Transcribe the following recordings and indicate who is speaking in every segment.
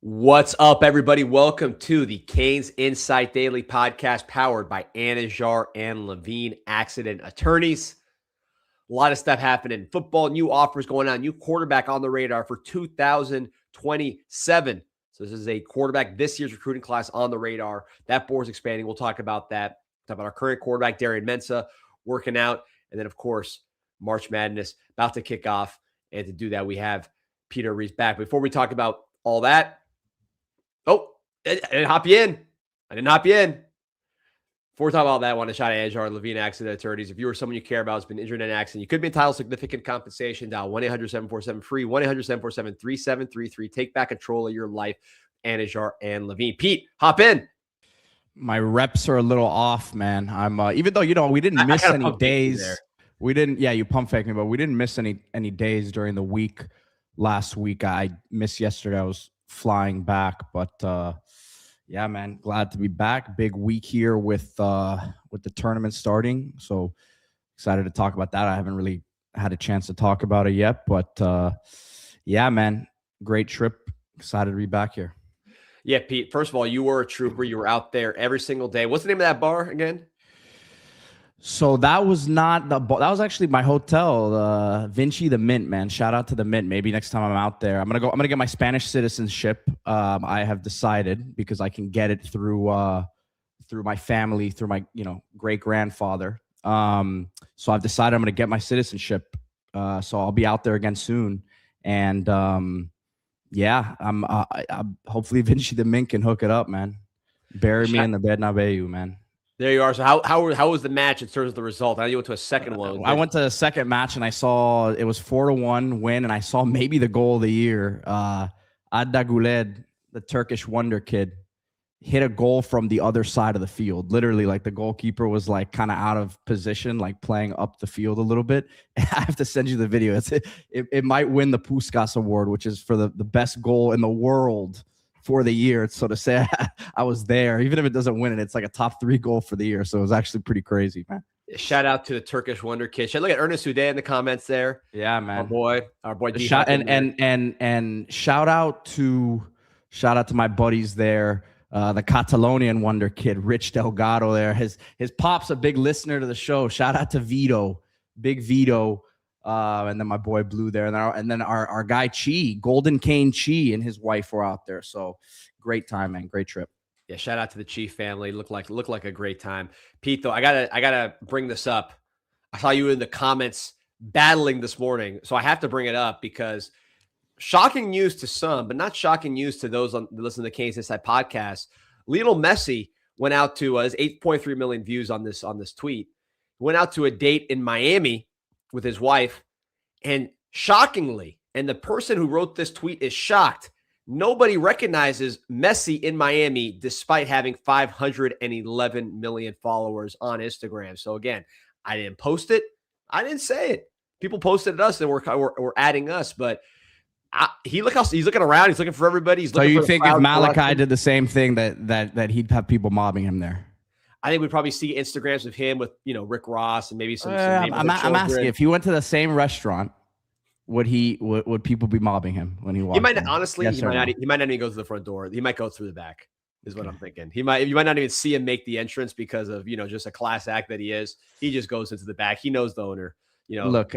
Speaker 1: What's up, everybody? Welcome to the CanesInSight Daily podcast powered by Anajar and Levine Accident Attorneys. A lot of stuff happening in football, new offers going on, new quarterback on the radar for 2027. So this is a quarterback this year's recruiting class on the radar. That board's expanding. We'll talk about that. Talk about our current quarterback, Darian Mensah, working out. And then, of course, March Madness about to kick off. And to do that, we have Peter Reese back. Before we talk about all that, I didn't hop you in. Before we talk about that, I want to shout out Anajar and Levine Accident Attorneys. If you or someone you care about has been injured in an accident, you could be entitled to significant compensation. Dial 1-800-747-FREE, 1-800-747-3733. Take back control of your life. Anajar and Levine. Pete, hop in.
Speaker 2: My reps are a little off, man. I'm even though we didn't miss any days. We didn't. Yeah, you pump fake me, but we didn't miss any days during the week. Last week I missed yesterday. I was flying back, but yeah, man, glad to be back. Big week here with the tournament starting, so excited to talk about that. I haven't really had a chance to talk about it yet, but yeah, man, great trip. Excited to be back here.
Speaker 1: Yeah, Pete, first of all, you were a trooper. You were out there every single day. What's the name of that bar again?
Speaker 2: So that was not that was actually my hotel, Vinci the Mint, man. Shout out to the Mint. Maybe next time I'm out there, I'm gonna get my Spanish citizenship. I have decided, because I can get it through my family, through my great grandfather. So I've decided I'm gonna get my citizenship. So I'll be out there again soon, and yeah, I'm hopefully Vinci the Mint can hook it up, man. Bury me in the bed, Nabeyu, man.
Speaker 1: There you are. So how was the match in terms of the result? I know you went to a second one.
Speaker 2: I went to a second match, and I saw it was 4-1 win, and I saw maybe the goal of the year. Adda Guled, the Turkish wonder kid, hit a goal from the other side of the field. Literally, like the goalkeeper was like kind of out of position, like playing up the field a little bit. I have to send you the video. It might win the Puskás Award, which is for the best goal in the world for the year. So to say I was there, even if it doesn't win it, it's like a top 3 goal for the year. So it was actually pretty crazy, man.
Speaker 1: Shout out to the Turkish wonder kid. Look at Ernest Uday in the comments there.
Speaker 2: Yeah, man.
Speaker 1: Our boy.
Speaker 2: And shout out to my buddies there. The Catalonian wonder kid, Rich Delgado there. His pop's a big listener to the show. Shout out to Vito, big Vito. And then my boy Blue there, and then our guy Chi, Golden Cane Chi, and his wife were out there. So great time, man. Great trip.
Speaker 1: Yeah, shout out to the Chi family. Looked like a great time. Pete, though, I gotta bring this up. I saw you in the comments battling this morning, so I have to bring it up because shocking news to some, but not shocking news to those listening to the CanesInSight podcast. Lionel Messi went out to his 8.3 million views on this tweet. He went out to a date in Miami with his wife, and shockingly, and the person who wrote this tweet is shocked, nobody recognizes Messi in Miami despite having 511 million followers on Instagram. So again, I didn't post it. I didn't say it. People posted at us and we're adding us, but he's looking around. He's looking for everybody.
Speaker 2: So you think if Malachi did the same thing that he'd have people mobbing him there?
Speaker 1: I think we'd probably see Instagrams of him with, Rick Ross and maybe some.
Speaker 2: I'm asking, if he went to the same restaurant, would people be mobbing him when he walked?
Speaker 1: He might honestly. Yes, he might not even go to the front door. He might go through the back. Is what I'm thinking. You might not even see him make the entrance because of just a class act that he is. He just goes into the back. He knows the owner.
Speaker 2: Look,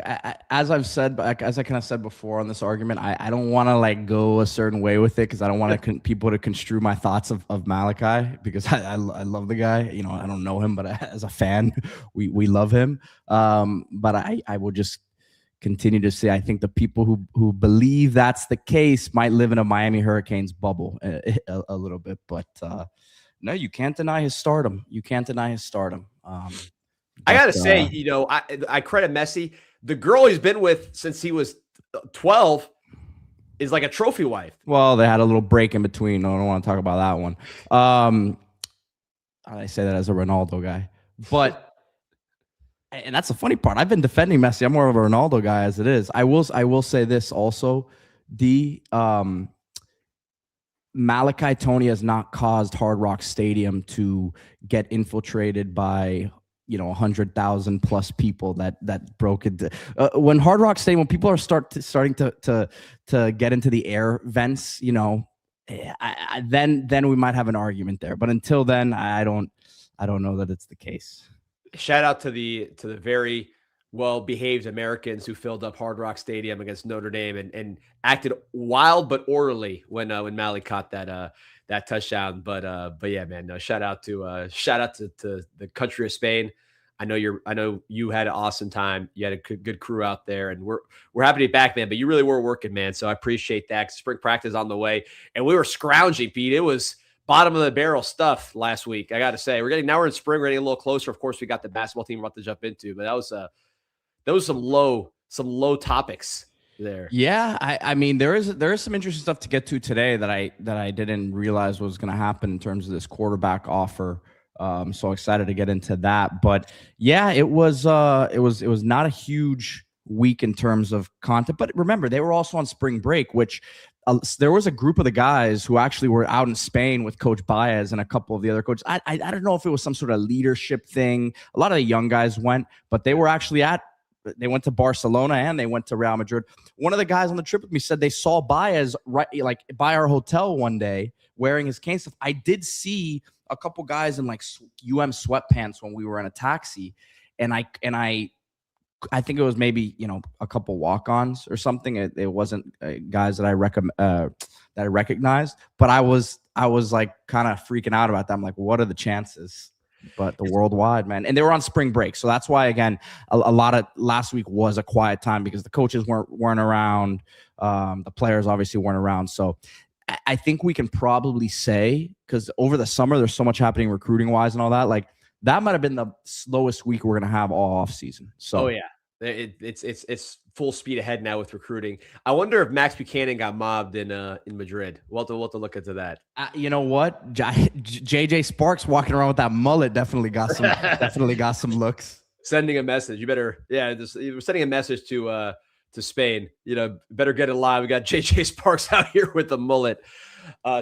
Speaker 2: as I've said, as I kind of said before on this argument, I don't want to go a certain way with it because I don't want people to construe my thoughts of Malachi, because I love the guy. I don't know him, but as a fan, we love him. But I will just continue to say I think the people who believe that's the case might live in a Miami Hurricanes bubble a little bit. But no, you can't deny his stardom.
Speaker 1: I got to say, I credit Messi. The girl he's been with since he was 12 is like a trophy wife.
Speaker 2: Well, they had a little break in between. I don't want to talk about that one. I say that as a Ronaldo guy. But, and that's the funny part. I've been defending Messi. I'm more of a Ronaldo guy as it is. I will say this also. Malachi Tony has not caused Hard Rock Stadium to get infiltrated by 100,000 plus people that broke it. When Hard Rock Stadium, when people are starting to get into the air vents, then we might have an argument there. But until then, I don't know that it's the case.
Speaker 1: Shout out to the very well-behaved Americans who filled up Hard Rock Stadium against Notre Dame and acted wild but orderly when Mally caught that touchdown. But yeah, man, no, shout out to the country of Spain. I know you had an awesome time. You had a good crew out there, and we're happy to be back, man. But you really were working, man. So I appreciate that. Spring practice on the way, and we were scrounging, Pete. It was bottom of the barrel stuff last week. I got to say, we're in spring, we're getting a little closer. Of course, we got the basketball team we're about to jump into, but that was some low topics there.
Speaker 2: Yeah, I mean there is some interesting stuff to get to today that I didn't realize was going to happen in terms of this quarterback offer. So excited to get into that. But yeah, it was not a huge week in terms of content. But remember, they were also on spring break, which there was a group of the guys who actually were out in Spain with Coach Baez and a couple of the other coaches. I don't know if it was some sort of leadership thing. A lot of the young guys went, but they were actually they went to Barcelona and they went to Real Madrid. One of the guys on the trip with me said they saw Baez like by our hotel one day wearing his Canes stuff. I did see a couple guys in like sweatpants when we were in a taxi, and I think it was maybe a couple walk-ons or something. It wasn't guys that I recognized, but I was like kind of freaking out about that. I'm like, what are the chances? But the worldwide, man, and they were on spring break, so that's why again a lot of last week was a quiet time because the coaches weren't around, the players obviously weren't around. So I think we can probably say, because over the summer there's so much happening recruiting wise and all that, like that might have been the slowest week we're gonna have all off season. So
Speaker 1: oh yeah, it's full speed ahead now with recruiting. I wonder if Max Buchanan got mobbed in Madrid. We'll have to look into that.
Speaker 2: You know what? JJ Sparks walking around with that mullet definitely got some looks.
Speaker 1: Sending a message. You better we're sending a message to Spain. Better get it live. We got JJ Sparks out here with the mullet.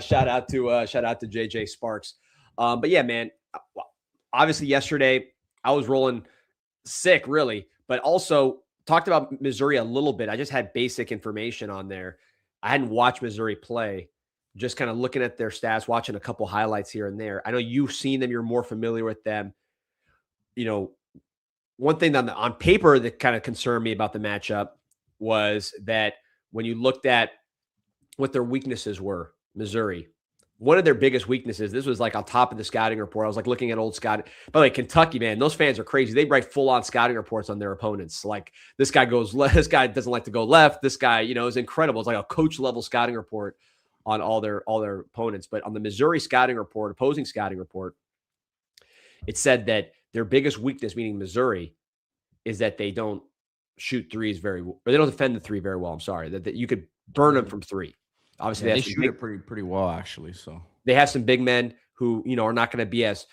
Speaker 1: Shout out to JJ Sparks. But yeah, man. Obviously, yesterday I was rolling sick, really, but also talked about Missouri a little bit. I just had basic information on there. I hadn't watched Missouri play, just kind of looking at their stats, watching a couple highlights here and there. I know you've seen them. You're more familiar with them. One thing on paper that kind of concerned me about the matchup was that when you looked at what their weaknesses were, Missouri, one of their biggest weaknesses, this was like on top of the scouting report. I was like looking at old scouting. By the way, Kentucky, man, those fans are crazy. They write full-on scouting reports on their opponents. Like this guy goes left, this guy doesn't like to go left. This guy, is incredible. It's like a coach level scouting report on all their opponents. But on the Missouri opposing scouting report, it said that their biggest weakness, meaning Missouri, is that they don't shoot threes they don't defend the three very well. I'm sorry, that you could burn them from three. Obviously,
Speaker 2: they shoot it pretty well, actually. So
Speaker 1: they have some big men who are not going to be as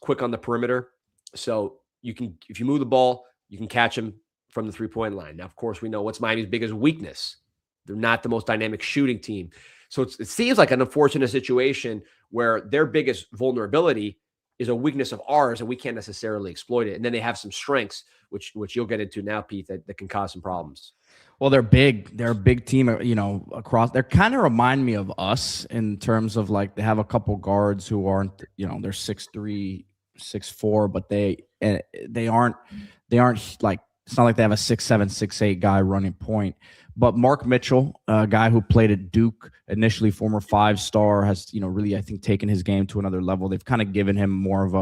Speaker 1: quick on the perimeter. So if you move the ball, you can catch them from the 3-point line. Now, of course, we know what's Miami's biggest weakness. They're not the most dynamic shooting team. So it seems like an unfortunate situation where their biggest vulnerability is a weakness of ours, and we can't necessarily exploit it. And then they have some strengths, which you'll get into now, Pete, that can cause some problems.
Speaker 2: Well, they're big. They're a big team, across. They kind of remind me of us in terms of like they have a couple guards who aren't, they're 6'3", 6'4", but they aren't like, it's not like they have a 6'7", 6'8" guy running point. But Mark Mitchell, a guy who played at Duke initially, former 5-star, has really, I think, taken his game to another level. They've kind of given him more of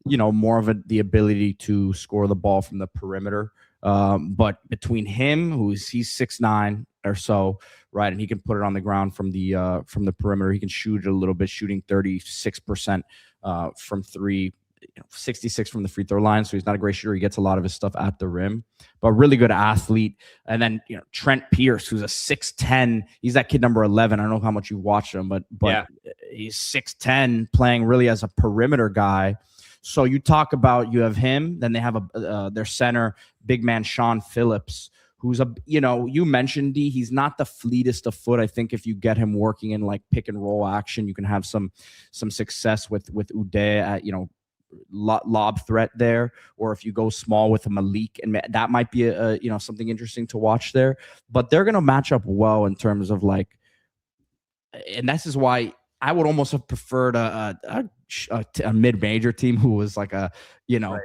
Speaker 2: the ability to score the ball from the perimeter. But between him, he's 6'9" or so, right, and he can put it on the ground from the perimeter. He can shoot it a little bit, shooting 36% from three, 66 from the free throw line. So he's not a great shooter. He gets a lot of his stuff at the rim, but really good athlete. And then Trent Pierce, who's a 6'10". He's that kid number 11. I don't know how much you've watched him, but yeah, he's 6'10", playing really as a perimeter guy. So you talk about, you have him, then they have their center, big man Sean Phillips, who's you mentioned he's not the fleetest of foot. I think if you get him working in like pick and roll action, you can have some success with Uday at, lob threat there, or if you go small with a Malik, and that might be something interesting to watch there. But they're going to match up well in terms of like, and this is why I would almost have preferred a mid-major team who was like a, right,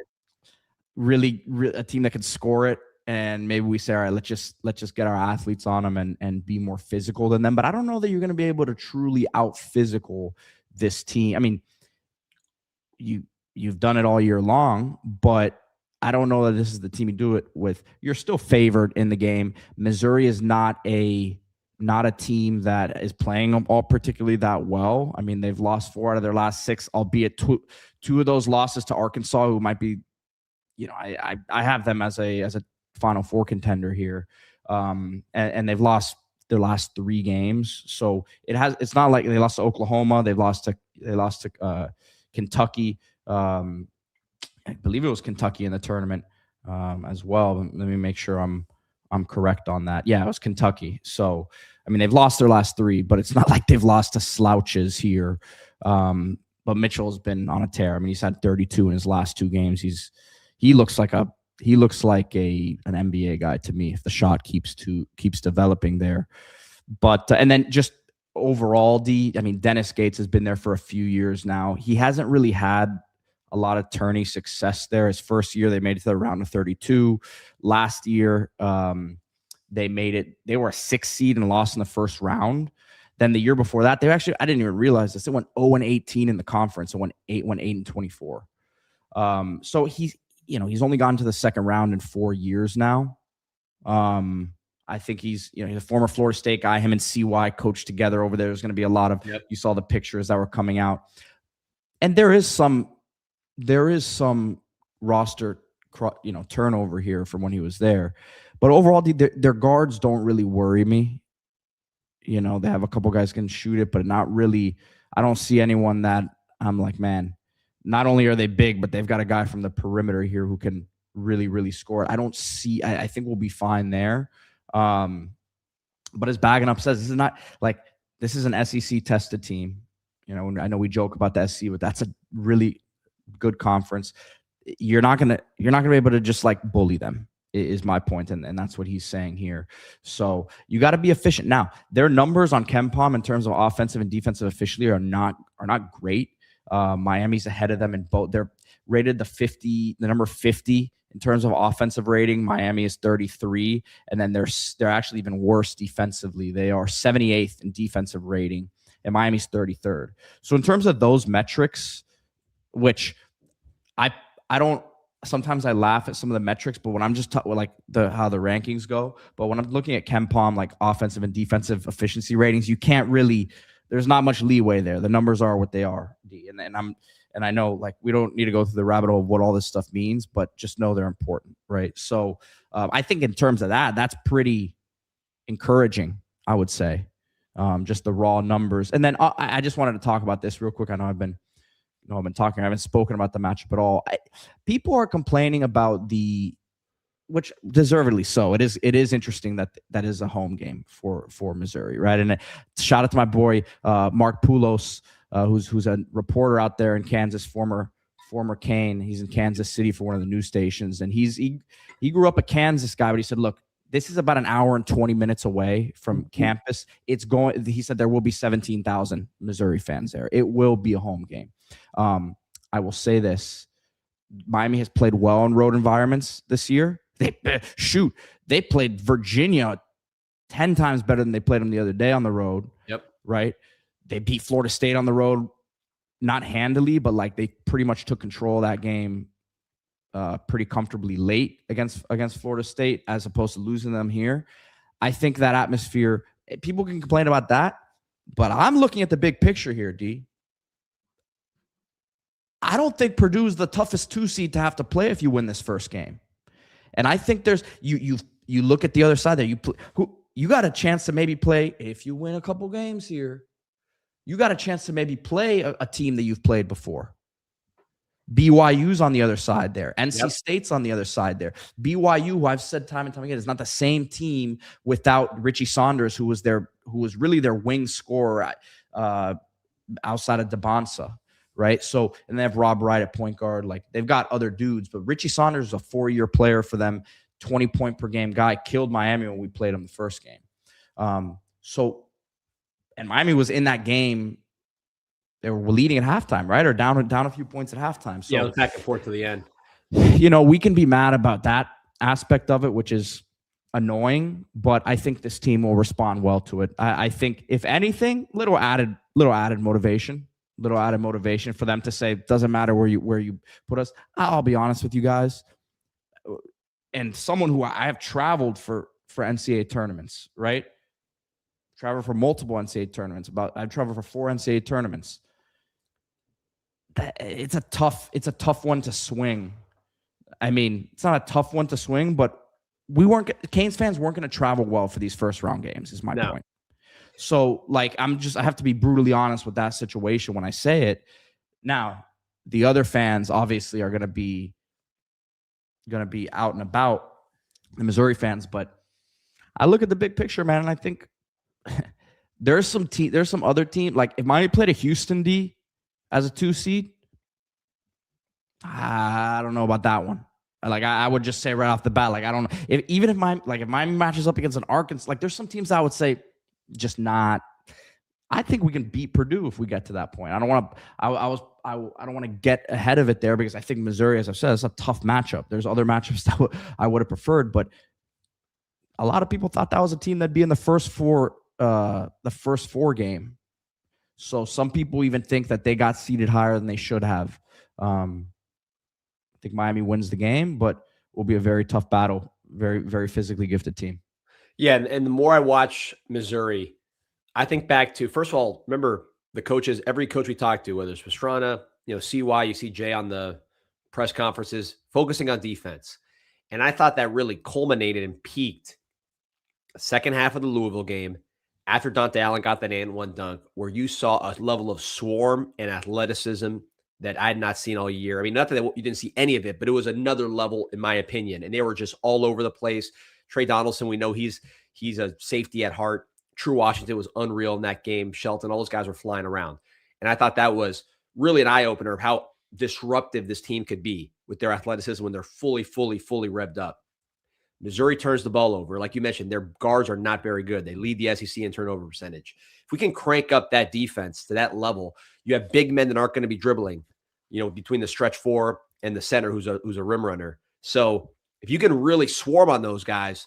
Speaker 2: really a team that could score it. And maybe we say, all right, let's just get our athletes on them and be more physical than them. But I don't know that you're going to be able to truly out physical this team. I mean, you've done it all year long, but I don't know that this is the team you do it with. You're still favored in the game. Missouri is not a team that is playing all particularly that well. I mean, they've lost 4 out of their last 6, albeit two of those losses to Arkansas, who might be, I have them as a Final Four contender here, and they've lost their last 3 games. So it's not like they lost to Oklahoma. They lost to Kentucky. I believe it was Kentucky in the tournament as well. Let me make sure I'm correct on that. Yeah, it was Kentucky. So, I mean, they've lost their last 3, but it's not like they've lost to slouches here. But Mitchell's been on a tear. I mean, he's had 32 in his last 2 games. He looks like an NBA guy to me if the shot keeps developing there. But and then just overall, I mean, Dennis Gates has been there for a few years now. He hasn't really had a lot of tourney success there. His first year, they made it to the round of 32. Last year, they made it. They were a 6th seed and lost in the first round. Then the year before that, I didn't even realize this. They went 0-18 in the conference and went 8-24. So he's only gotten to the second round in 4 years now. I think he's a former Florida State guy. Him and CY coached together over there. There's going to be a lot of, you saw the pictures that were coming out. And there is some roster, turnover here from when he was there. But overall, their guards don't really worry me. They have a couple guys can shoot it, but not really. I don't see anyone that I'm like, man, not only are they big, but they've got a guy from the perimeter here who can really, really score it. I think we'll be fine there. But as Bagging Up says, this is an SEC tested team. I know we joke about the SEC, but that's a really good conference. You're not gonna be able to just like bully them, is my point, and that's what he's saying here. So you got to be efficient. Now, their numbers on KenPom in terms of offensive and defensive efficiency are not great. Miami's ahead of them in both. They're rated the number 50 in terms of offensive rating. Miami is 33, and then they're actually even worse defensively. They are 78th in defensive rating, and Miami's 33rd. So in terms of those metrics, which I don't. Sometimes I laugh at some of the metrics, but when I'm just how the rankings go, but when I'm looking at KenPom, like offensive and defensive efficiency ratings, you can't really. There's not much leeway there. The numbers are what they are, and I know like we don't need to go through the rabbit hole of what all this stuff means, but just know they're important, right? So I think in terms of that's pretty encouraging, I would say, just the raw numbers. And then I just wanted to talk about this real quick. I know I've been talking. I haven't spoken about the matchup at all. People are complaining about which deservedly so. It is interesting that is a home game for Missouri, right? And shout out to my boy Mark Poulos, who's a reporter out there in Kansas, former Cane. He's in Kansas City for one of the news stations, and he grew up a Kansas guy, but he said, look, this is about an hour and 20 minutes away from campus. He said there will be 17,000 Missouri fans there. It will be a home game. I will say this. Miami has played well in road environments this year. They played Virginia 10 times better than they played them the other day on the road.
Speaker 1: Yep. Right.
Speaker 2: They beat Florida State on the road, not handily, but like they pretty much took control of that game pretty comfortably late against Florida State, as opposed to losing them here. I think that atmosphere, people can complain about that, but I'm looking at the big picture here, D. I don't think Purdue is the toughest 2 seed to have to play if you win this first game. And I think there's you look at the other side there. You got a chance to maybe play, if you win a couple games here, you got a chance to maybe play a team that you've played before. BYU's on the other side there. NC State's on the other side there. BYU, who I've said time and time again, is not the same team without Richie Saunders, who was really their wing scorer outside of DeBonsa, right? So, and they have Rob Wright at point guard. Like, they've got other dudes, but Richie Saunders is a 4-year player for them, 20-point per game guy, killed Miami when we played him the first game. So And Miami was in that game. They were leading at halftime, right? Or down a few points at halftime. So
Speaker 1: yeah, it was back and forth to the end.
Speaker 2: We can be mad about that aspect of it, which is annoying, but I think this team will respond well to it. I think, if anything, little added motivation for them to say, doesn't matter where you put us. I'll be honest with you guys, and someone who I have traveled for NCAA tournaments, right? Traveled for multiple NCAA tournaments. I've traveled for 4 NCAA tournaments. It's a tough one to swing. I mean, it's not a tough one to swing, but Canes fans weren't going to travel well for these first round games, is my point. So, like, I have to be brutally honest with that situation when I say it. Now, the other fans obviously are going to be out and about, the Missouri fans, but I look at the big picture, man, and I think there's some other team. Like, if Miami played a Houston D as a 2 seed, I don't know about that one. Like, I would just say right off the bat, like, I don't know if Miami matches up against an Arkansas, like, there's some teams that I would say just not. I think we can beat Purdue if we get to that point. I don't want to get ahead of it there, because I think Missouri, as I've said, is a tough matchup. There's other matchups that I would have preferred, but a lot of people thought that was a team that'd be in the first four game. So some people even think that they got seeded higher than they should have. I think Miami wins the game, but will be a very tough battle. Very, very physically gifted team.
Speaker 1: Yeah, and the more I watch Missouri, I think back to, first of all, remember the coaches, every coach we talked to, whether it's Pastrana, CY, you see Jay on the press conferences, focusing on defense. And I thought that really culminated and peaked the second half of the Louisville game after Dante Allen got that and one dunk, where you saw a level of swarm and athleticism that I had not seen all year. I mean, not that you didn't see any of it, but it was another level, in my opinion. And they were just all over the place. Trey Donaldson, we know he's a safety at heart. True Washington was unreal in that game. Shelton, all those guys were flying around. And I thought that was really an eye-opener of how disruptive this team could be with their athleticism when they're fully revved up. Missouri turns the ball over. Like you mentioned, their guards are not very good. They lead the SEC in turnover percentage. If we can crank up that defense to that level, you have big men that aren't going to be dribbling, between the stretch 4 and the center who's a rim runner. So if you can really swarm on those guys,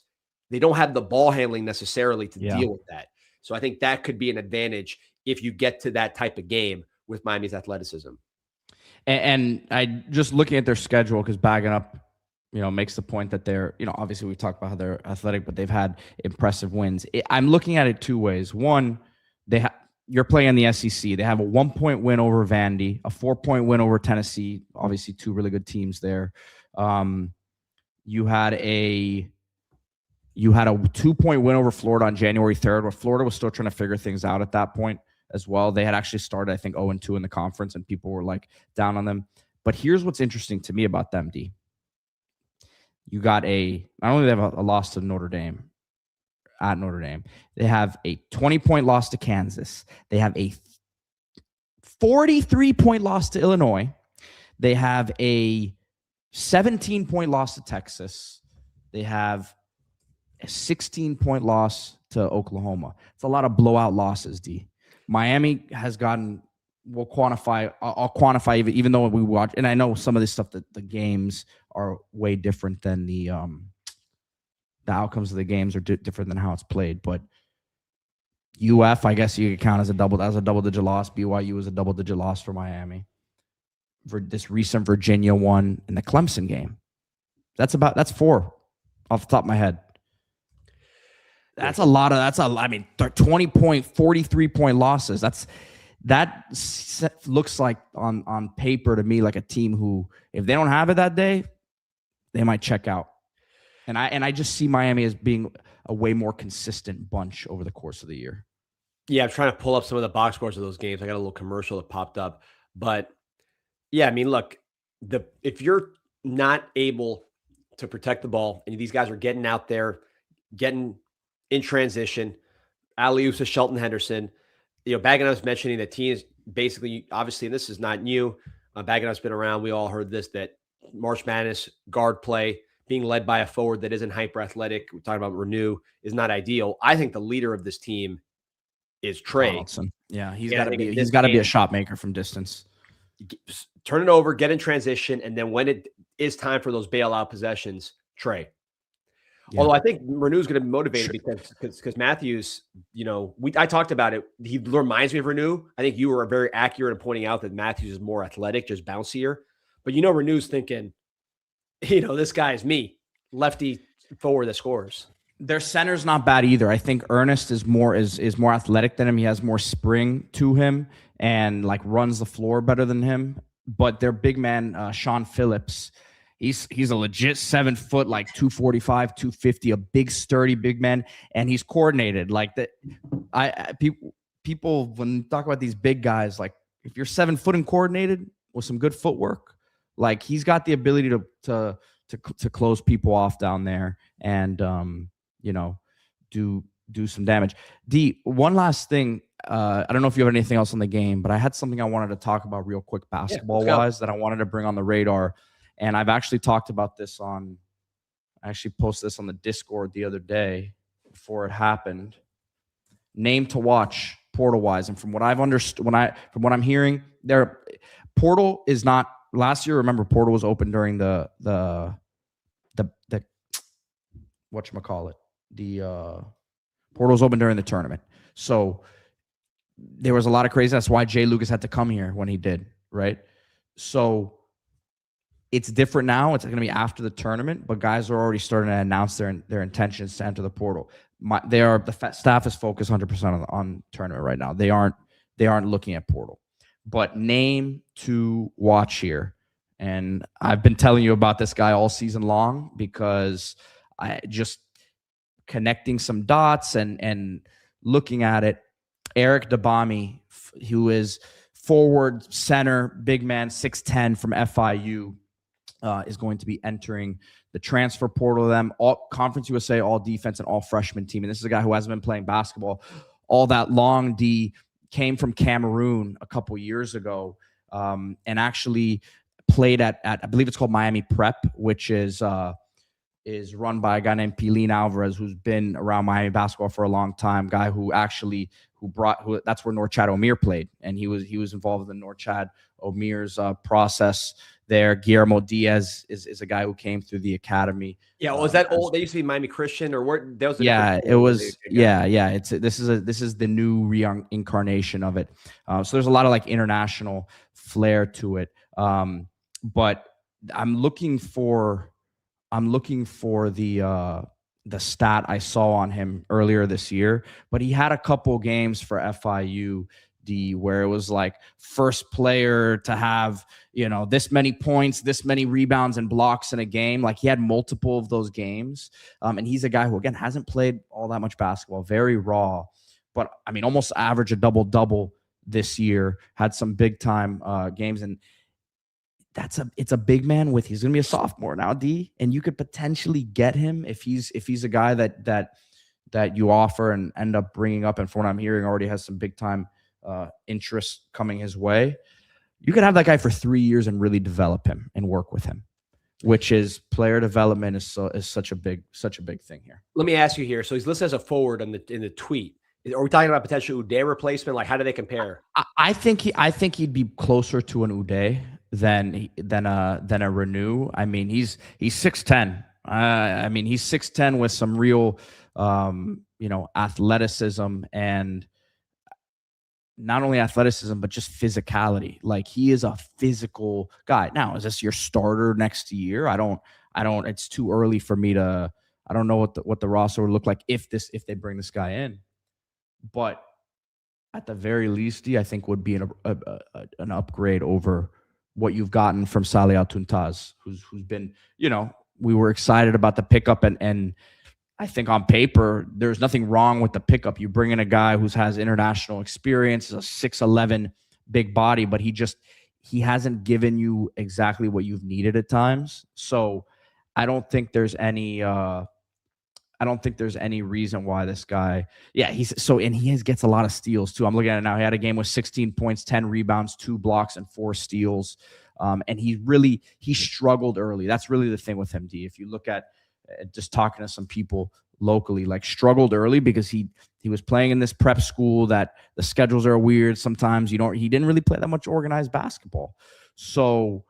Speaker 1: they don't have the ball handling necessarily to deal with that. So I think that could be an advantage if you get to that type of game with Miami's athleticism.
Speaker 2: And I just looking at their schedule, because bagging up, makes the point that they're, obviously we talked about how they're athletic, but they've had impressive wins. I'm looking at it 2 ways. One, you're playing in the SEC. They have a 1-point win over Vandy, a 4-point win over Tennessee. Obviously, 2 really good teams there. You had a 2-point win over Florida on January 3rd, where Florida was still trying to figure things out at that point as well. They had actually started, I think, 0-2 in the conference, and people were like down on them. But here's what's interesting to me about them, D. You got not only do they have a loss to Notre Dame, at Notre Dame, they have a 20-point loss to Kansas. They have a 43-point loss to Illinois. They have a 17-point loss to Texas. They have a 16-point loss to Oklahoma. It's a lot of blowout losses, D. Miami has gotten, I'll quantify even though we watch, and I know some of this stuff, that the games are way different than the outcomes of the games are different than how it's played. But UF, I guess you could count as a double-digit loss. BYU was a double-digit loss for Miami. For this recent Virginia one in the Clemson game, that's 4 off the top of my head. That's a lot of, 20-point, 43-point losses. That looks like on paper to me like a team who, if they don't have it that day, they might check out. And I just see Miami as being a way more consistent bunch over the course of the year.
Speaker 1: Yeah, I'm trying to pull up some of the box scores of those games. I got a little commercial that popped up. But yeah, I mean, look, if you're not able to protect the ball, and these guys are getting out there, getting in transition, alley-oops to Shelton Henderson. Baggins mentioning that teams basically, obviously, and this is not new. Baggins been around. We all heard this, that March Madness guard play being led by a forward that isn't hyper athletic. We're talking about Renew is not ideal. I think the leader of this team is Trey.
Speaker 2: Donaldson. Yeah, he's
Speaker 1: And I
Speaker 2: got to
Speaker 1: think in
Speaker 2: be.
Speaker 1: this
Speaker 2: He's got to be a
Speaker 1: game,
Speaker 2: shot maker from distance.
Speaker 1: turn it over, get in transition, and then when it is time for those bailout possessions, Trey.
Speaker 2: Yeah.
Speaker 1: Although I think Renew's going to be motivated because Matthews, I talked about it. He reminds me of Renew. I think you were very accurate in pointing out that Matthews is more athletic, just bouncier. But Renew's thinking, this guy is me, lefty forward that scores.
Speaker 2: Their center's not bad either. I think Ernest is more athletic than him. He has more spring to him and like runs the floor better than him. But their big man, Sean Phillips, he's a legit 7 foot, like 245, 250, a big sturdy big man, and he's coordinated. Like that, people when you talk about these big guys, like if you're 7 foot and coordinated with some good footwork, like he's got the ability to close people off down there and do some damage. D, one last thing. I don't know if you have anything else on the game, but I had something I wanted to talk about real quick basketball-wise that I wanted to bring on the radar. And I've actually talked about this I actually posted this on the Discord the other day before it happened. Name to watch portal-wise. And from what I've understood, from what I'm hearing, portal is not last year. Remember, portal was open during the whatchamacallit. The portal was open during the tournament. So there was a lot of crazy. That's why Jay Lucas had to come here when he did, right? So it's different now. It's going to be after the tournament, but guys are already starting to announce their intentions to enter the portal. The staff is focused 100% on tournament right now. They aren't looking at portal. But name to watch here, and I've been telling you about this guy all season long because I just connecting some dots and looking at it. Eric Dabami, who is forward center, big man, 6'10" from FIU, is going to be entering the transfer portal of them. All Conference USA, all defense, and all freshman team. And this is a guy who hasn't been playing basketball all that long. D came from Cameroon a couple years ago and actually played at I believe it's called Miami Prep, which is run by a guy named Pilin Alvarez, who's been around Miami basketball for a long time. Guy who that's where Norchad Omier played, and he was involved in Norchad Omier's process there. Guillermo Diaz is a guy who came through the academy.
Speaker 1: Yeah, was that old? They used to be Miami Christian, or where? That was
Speaker 2: it was. Yeah. This is the new reincarnation of it. So there's a lot of like international flair to it. But I'm looking for the stat I saw on him earlier this year, but he had a couple games for FIU where it was like first player to have, this many points, this many rebounds and blocks in a game. Like he had multiple of those games. And he's a guy who, again, hasn't played all that much basketball, very raw, but I mean, almost average a double-double this year, had some big time games. And it's a big man he's going to be a sophomore now, D, and you could potentially get him if he's a guy that you offer and end up bringing up. And from what I'm hearing, already has some big time interest coming his way. You could have that guy for 3 years and really develop him and work with him, which is player development is such a big thing here.
Speaker 1: Let me ask you here. So he's listed as a forward in the tweet. Are we talking about potential Uday replacement? Like, how do they compare?
Speaker 2: I think he'd be closer to an Uday than a Renew. I mean, he's 6'10". I mean, he's 6'10" with some real athleticism, and not only athleticism but just physicality. Like, he is a physical guy. Now, is this your starter next year? I don't. It's too early for me to. I don't know what the roster would look like if they bring this guy in, but at the very least, I think would be an upgrade over what you've gotten from Salih Al-Tuntaz, who's been, we were excited about the pickup, and I think on paper, there's nothing wrong with the pickup. You bring in a guy who has international experience, a 6'11" big body, but he hasn't given you exactly what you've needed at times. So I don't think there's any reason why this guy, he gets a lot of steals too. I'm looking at it now. He had a game with 16 points, 10 rebounds, 2 blocks, and 4 steals. And he struggled early. That's really the thing with him, D. If you look at just talking to some people locally, like struggled early because he was playing in this prep school that the schedules are weird. Sometimes he didn't really play that much organized basketball. So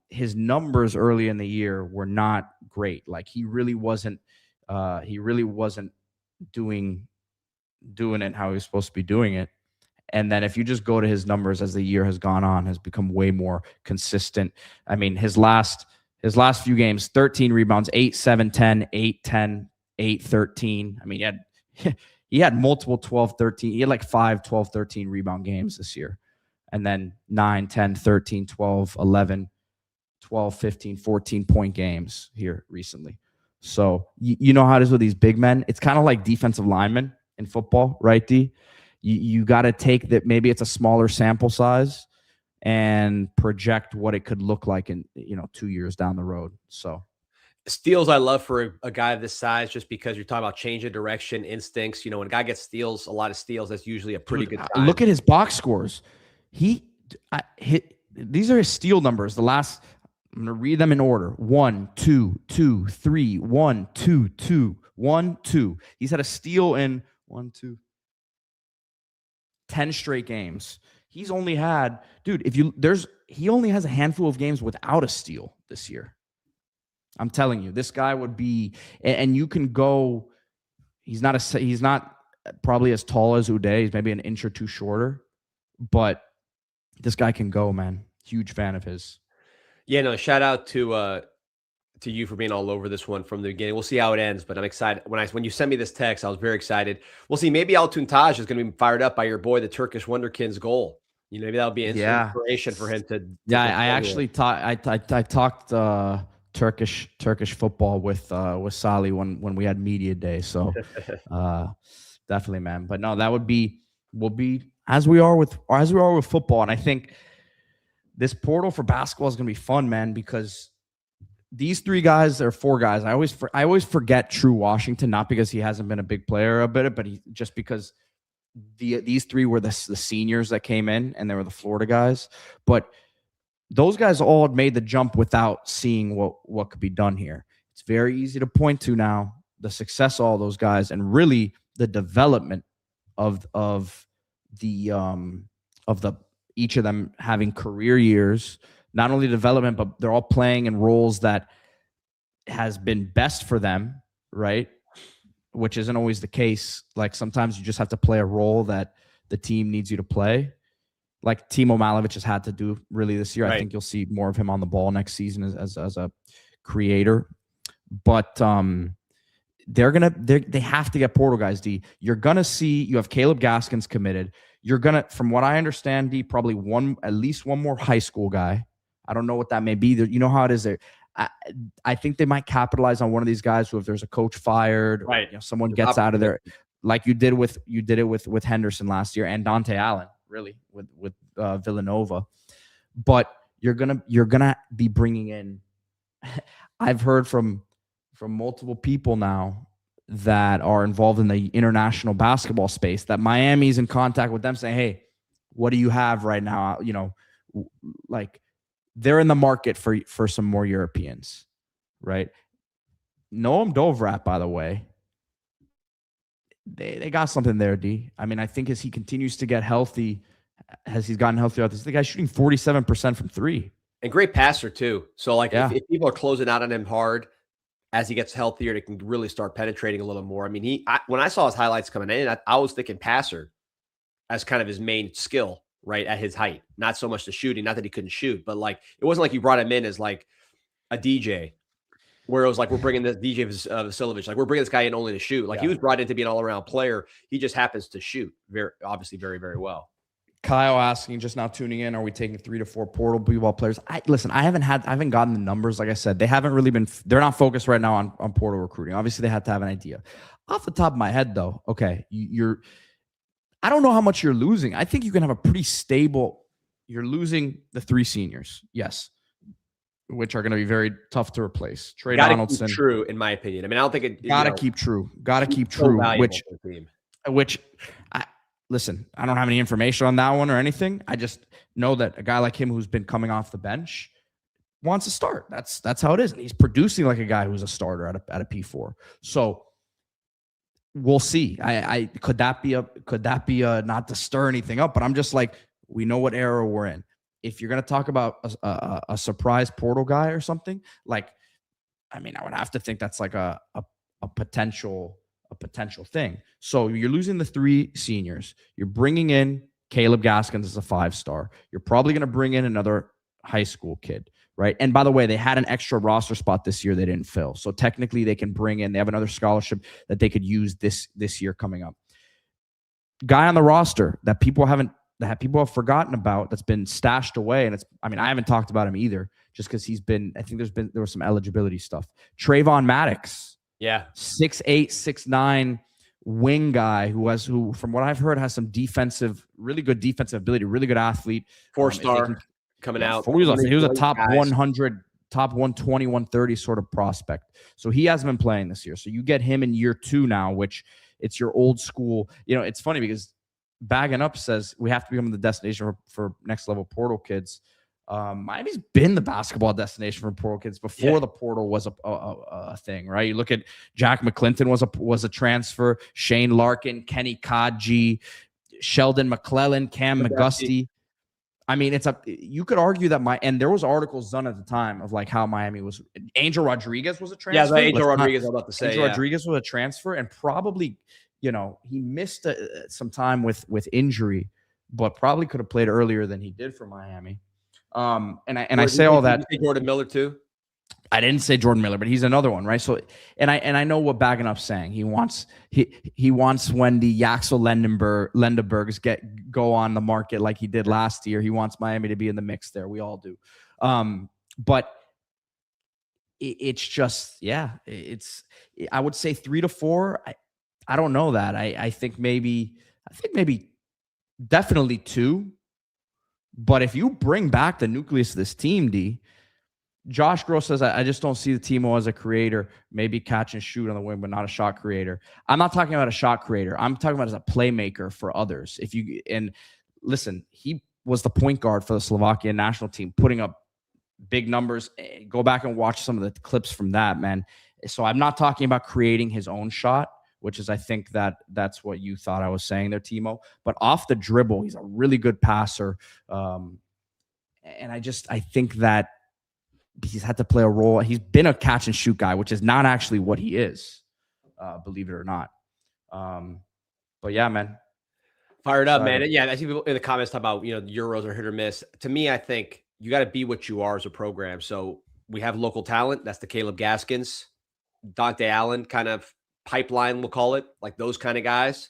Speaker 2: his numbers early in the year were not great. Like he really wasn't doing it how he was supposed to be doing it. And then if you just go to his numbers as the year has gone on, has become way more consistent. I mean, his last few games, 13 rebounds, 8, 7, 10, 8, 10, 8, 13. I mean, he had multiple 12, 13. He had like 5, 12, 13 rebound games this year. And then 9, 10, 13, 12, 11, 12, 15, 14-point games here recently. So you know how it is with these big men. It's kind of like defensive linemen in football, right, D? You got to take that. Maybe it's a smaller sample size and project what it could look like in 2 years down the road. So
Speaker 1: steals I love for a guy of this size, just because you're talking about change of direction, instincts. When a guy gets steals, a lot of steals, that's usually a pretty good time.
Speaker 2: Look at his box scores. These are his steal numbers. I'm going to read them in order. 1, 2, 2, 3, 1, 2, 2, 1, 2. He's had a steal in 1, 2, 10 straight games. He's only had, he only has a handful of games without a steal this year. I'm telling you, this guy would be, and you can go, he's not probably as tall as Uday. He's maybe an inch or two shorter, but this guy can go, man. Huge fan of his.
Speaker 1: Yeah, no, shout out to you for being all over this one from the beginning. We'll see how it ends, but I'm excited. When you sent me this text, I was very excited. We'll see. Maybe Altuntaj is going to be fired up by your boy, the Turkish Wonderkind's goal. Maybe that'll be inspiration for him to.
Speaker 2: I actually talked Turkish football with Sally when we had media day. So definitely, man. But no, that we'll be as we are with football, and I think this portal for basketball is going to be fun, man, because these 3 guys, there are 4 guys. I always forget True Washington, not because he hasn't been a big player a bit, but just because these 3 were the seniors that came in, and they were the Florida guys. But those guys all had made the jump without seeing what could be done here. It's very easy to point to now the success of all those guys, and really the development of each of them having career years. Not only development, but they're all playing in roles that has been best for them, right? Which isn't always the case. Like sometimes you just have to play a role that the team needs you to play. Like Timo Malovich has had to do really this year. Right. I think you'll see more of him on the ball next season as a creator. But they have to get portal guys, D. You're gonna see you have Caleb Gaskins committed. You're gonna, from what I understand, D, probably at least one more high school guy. I don't know what that may be. You know how it is there. I think they might capitalize on one of these guys who, if there's a coach fired,
Speaker 1: right,
Speaker 2: or someone gets out of there, like you did with Henderson last year, and Dante Allen, really, with Villanova. But you're gonna be bringing in. I've heard from multiple people now that are involved in the international basketball space that Miami's in contact with them, saying, "Hey, what do you have right now?" Like they're in the market for some more Europeans, right? Noam Dovrat, by the way, they got something there, D. I mean, I think as he continues to get healthy, as he's gotten healthier, the guy's shooting 47% from 3.
Speaker 1: And great passer, too. So, if people are closing out on him hard, as he gets healthier, they can really start penetrating a little more. I mean, when I saw his highlights coming in, I was thinking passer as kind of his main skill, right, at his height. Not so much the shooting, not that he couldn't shoot, but it wasn't like you brought him in as like a DJ, where it was like, we're bringing this DJ Vasilovich, like we're bringing this guy in only to shoot. He was brought in to be an all-around player. He just happens to shoot obviously very, very well.
Speaker 2: Kyle asking, just now tuning in, are we taking 3 to 4 portal b-ball players? I haven't gotten the numbers. Like I said, they're not focused right now on portal recruiting. Obviously they have to have an idea. Off the top of my head though, okay, I don't know how much you're losing. I think you can have a pretty stable, you're losing the 3 seniors. Yes. Which are going to be very tough to replace. Trey Donaldson.
Speaker 1: Keep true, in my opinion. I mean, I don't think it.
Speaker 2: Gotta keep true. Listen, I don't have any information on that one or anything. I just know that a guy like him who's been coming off the bench wants to start. That's how it is. And he's producing like a guy who's a starter at a P4. So we'll see. I could that be a not to stir anything up, but I'm just like, we know what era we're in. If you're gonna talk about a surprise portal guy or something, like, I mean, I would have to think that's like a potential thing. So you're losing the 3 seniors. You're bringing in Caleb Gaskins as a 5-star. You're probably going to bring in another high school kid, right? And by the way, they had an extra roster spot this year they didn't fill. So technically they can bring in, they have another scholarship that they could use this year coming up. Guy on the roster that people have forgotten about, that's been stashed away. And I haven't talked about him either, just because I think there was some eligibility stuff. Trayvon Maddox.
Speaker 1: Yeah.
Speaker 2: 6'8", 6'9" wing guy who from what I've heard has some really good defensive ability, really good athlete.
Speaker 1: 4-star coming out.
Speaker 2: He was a top 100, top 120, 130 sort of prospect. So he hasn't been playing this year. So you get him in year 2 now, which it's your old school. It's funny because Bagging Up says we have to become the destination for next level portal kids. Miami's been the basketball destination for portal kids before the portal was a thing, right? You look at Jack McClinton was a transfer, Shane Larkin, Kenny Kadji, Sheldon McClellan, Cam McGusty. I mean, you could argue that and there was articles done at the time of like how Miami was. Angel Rodriguez was a transfer.
Speaker 1: Yeah, Angel Rodriguez. I'm about to say.
Speaker 2: Angel Rodriguez was a transfer, and probably, he missed some time with injury, but probably could have played earlier than he did for Miami. I say all that.
Speaker 1: Did you say Jordan Miller too?
Speaker 2: I didn't say Jordan Miller, but he's another one, right? So, and I know what Bagging Up's saying. He wants when the Yaxel Lendebergs go on the market like he did last year. He wants Miami to be in the mix there. We all do. But it's just, I would say 3 to 4. I don't know that. I think maybe definitely 2. But if you bring back the nucleus of this team, D, Josh Gross says, I just don't see the Timo as a creator, maybe catch and shoot on the wing, but not a shot creator. I'm not talking about a shot creator. I'm talking about as a playmaker for others. And listen, he was the point guard for the Slovakian national team, putting up big numbers. Go back and watch some of the clips from that, man. So I'm not talking about creating his own shot, which is, I think that's what you thought I was saying there, Timo. But off the dribble, he's a really good passer. And I think that he's had to play a role. He's been a catch and shoot guy, which is not actually what he is, believe it or not. But yeah, man.
Speaker 1: Fired up, man. Yeah, I see people in the comments talk about, Euros are hit or miss. To me, I think you got to be what you are as a program. So we have local talent. That's the Caleb Gaskins, Dante Allen kind of pipeline, we'll call it, like those kind of guys.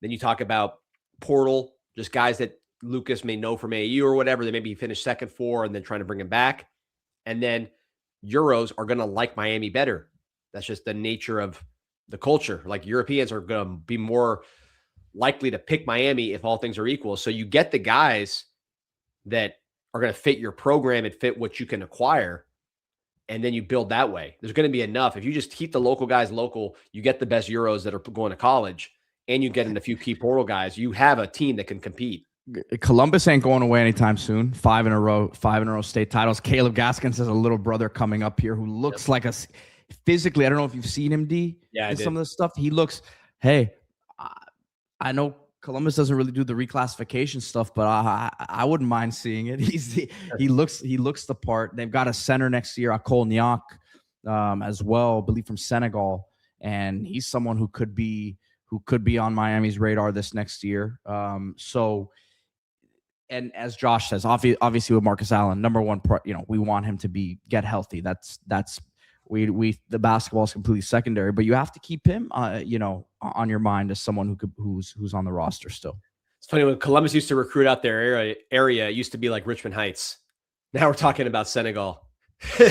Speaker 1: Then you talk about portal, just guys that Lucas may know from AU or whatever. They maybe finished second for and then trying to bring him back. And then Euros are going to like Miami better. That's just the nature of the culture. Like Europeans are going to be more likely to pick Miami if all things are equal. So you get the guys that are going to fit your program and fit what you can acquire. And then you build that way. There's going to be enough. If you just keep the local guys local, you get the best Euros that are going to college, and you get in a few key portal guys. You have a team that can compete.
Speaker 2: Columbus ain't going away anytime soon. 5 in a row state titles. Caleb Gaskins has a little brother coming up here who looks like physically. I don't know if you've seen him, D.
Speaker 1: Yeah,
Speaker 2: in some of the stuff. He looks. Hey, I know Columbus doesn't really do the reclassification stuff, but I wouldn't mind seeing it. He looks the part. They've got a center next year, Akol Nyak, as well, I believe from Senegal, and he's someone who could be on Miami's radar this next year. And as Josh says, obviously with Marcus Allen, number one, we want him to get healthy. That's the basketball is completely secondary, but you have to keep him, on your mind as someone who's on the roster still.
Speaker 1: It's funny when Columbus used to recruit out their area, it used to be like Richmond Heights. Now we're talking about Senegal. So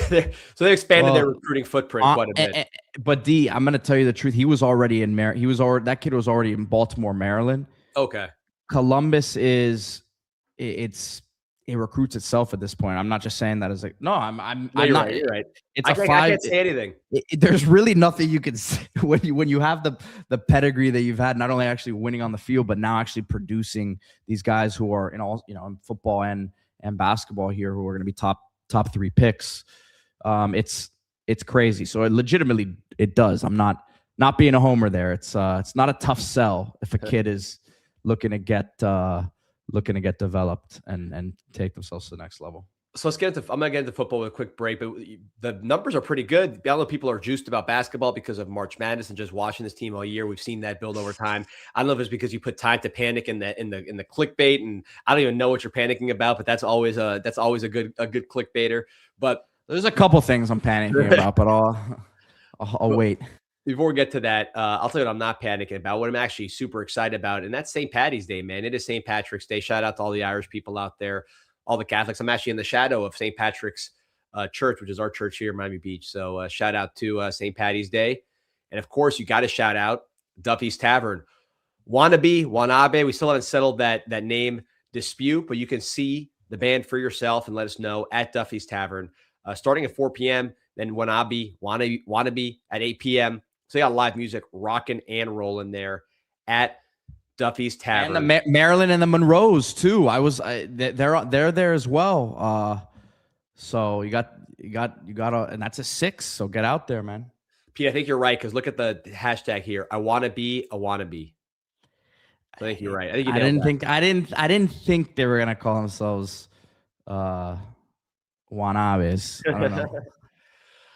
Speaker 1: they expanded their recruiting footprint quite a bit.
Speaker 2: But D, I'm going to tell you the truth. He was already in that kid was already in Baltimore, Maryland.
Speaker 1: Okay.
Speaker 2: Columbus it recruits itself at this point. I'm not just saying that as you're not. You're right.
Speaker 1: I can't say anything.
Speaker 2: There's really nothing you can say when you have the pedigree that you've had, not only actually winning on the field, but now actually producing these guys who are in football and basketball here, who are going to be top 3 picks. It's crazy. So it legitimately does. I'm not not being a homer there. It's not a tough sell if a kid is looking to get developed and take themselves to the next level.
Speaker 1: So let's get into. I'm gonna get into football with a quick break, but the numbers are pretty good. I know people are juiced about basketball because of March Madness and just watching this team all year. We've seen that build over time. I don't know if it's because you put time to panic in the clickbait, and I don't even know what you're panicking about, but that's always a good clickbaiter. But
Speaker 2: there's a couple things I'm panicking about, but I'll wait.
Speaker 1: Before we get to that, I'll tell you what I'm not panicking about, what I'm actually super excited about, and that's St. Patty's Day, man. It is St. Patrick's Day. Shout out to all the Irish people out there, all the Catholics. I'm actually in the shadow of St. Patrick's Church, which is our church here in Miami Beach. So shout out to St. Patty's Day. And, of course, you got to shout out Duffy's Tavern. Wanabe, we still haven't settled that name dispute, but you can see the band for yourself and let us know at Duffy's Tavern. Starting at 4 p.m., then Wannabe at 8 p.m., so you got live music rocking and rolling there at Duffy's Tavern.
Speaker 2: And the Maryland and the Monroes too. They're there as well. So you got, and that's a 6. So get out there, man.
Speaker 1: Pete, I think you're right, because look at the hashtag here. I want to be a wannabe. I think you're right. I didn't think they were gonna call themselves wannabes. I don't know.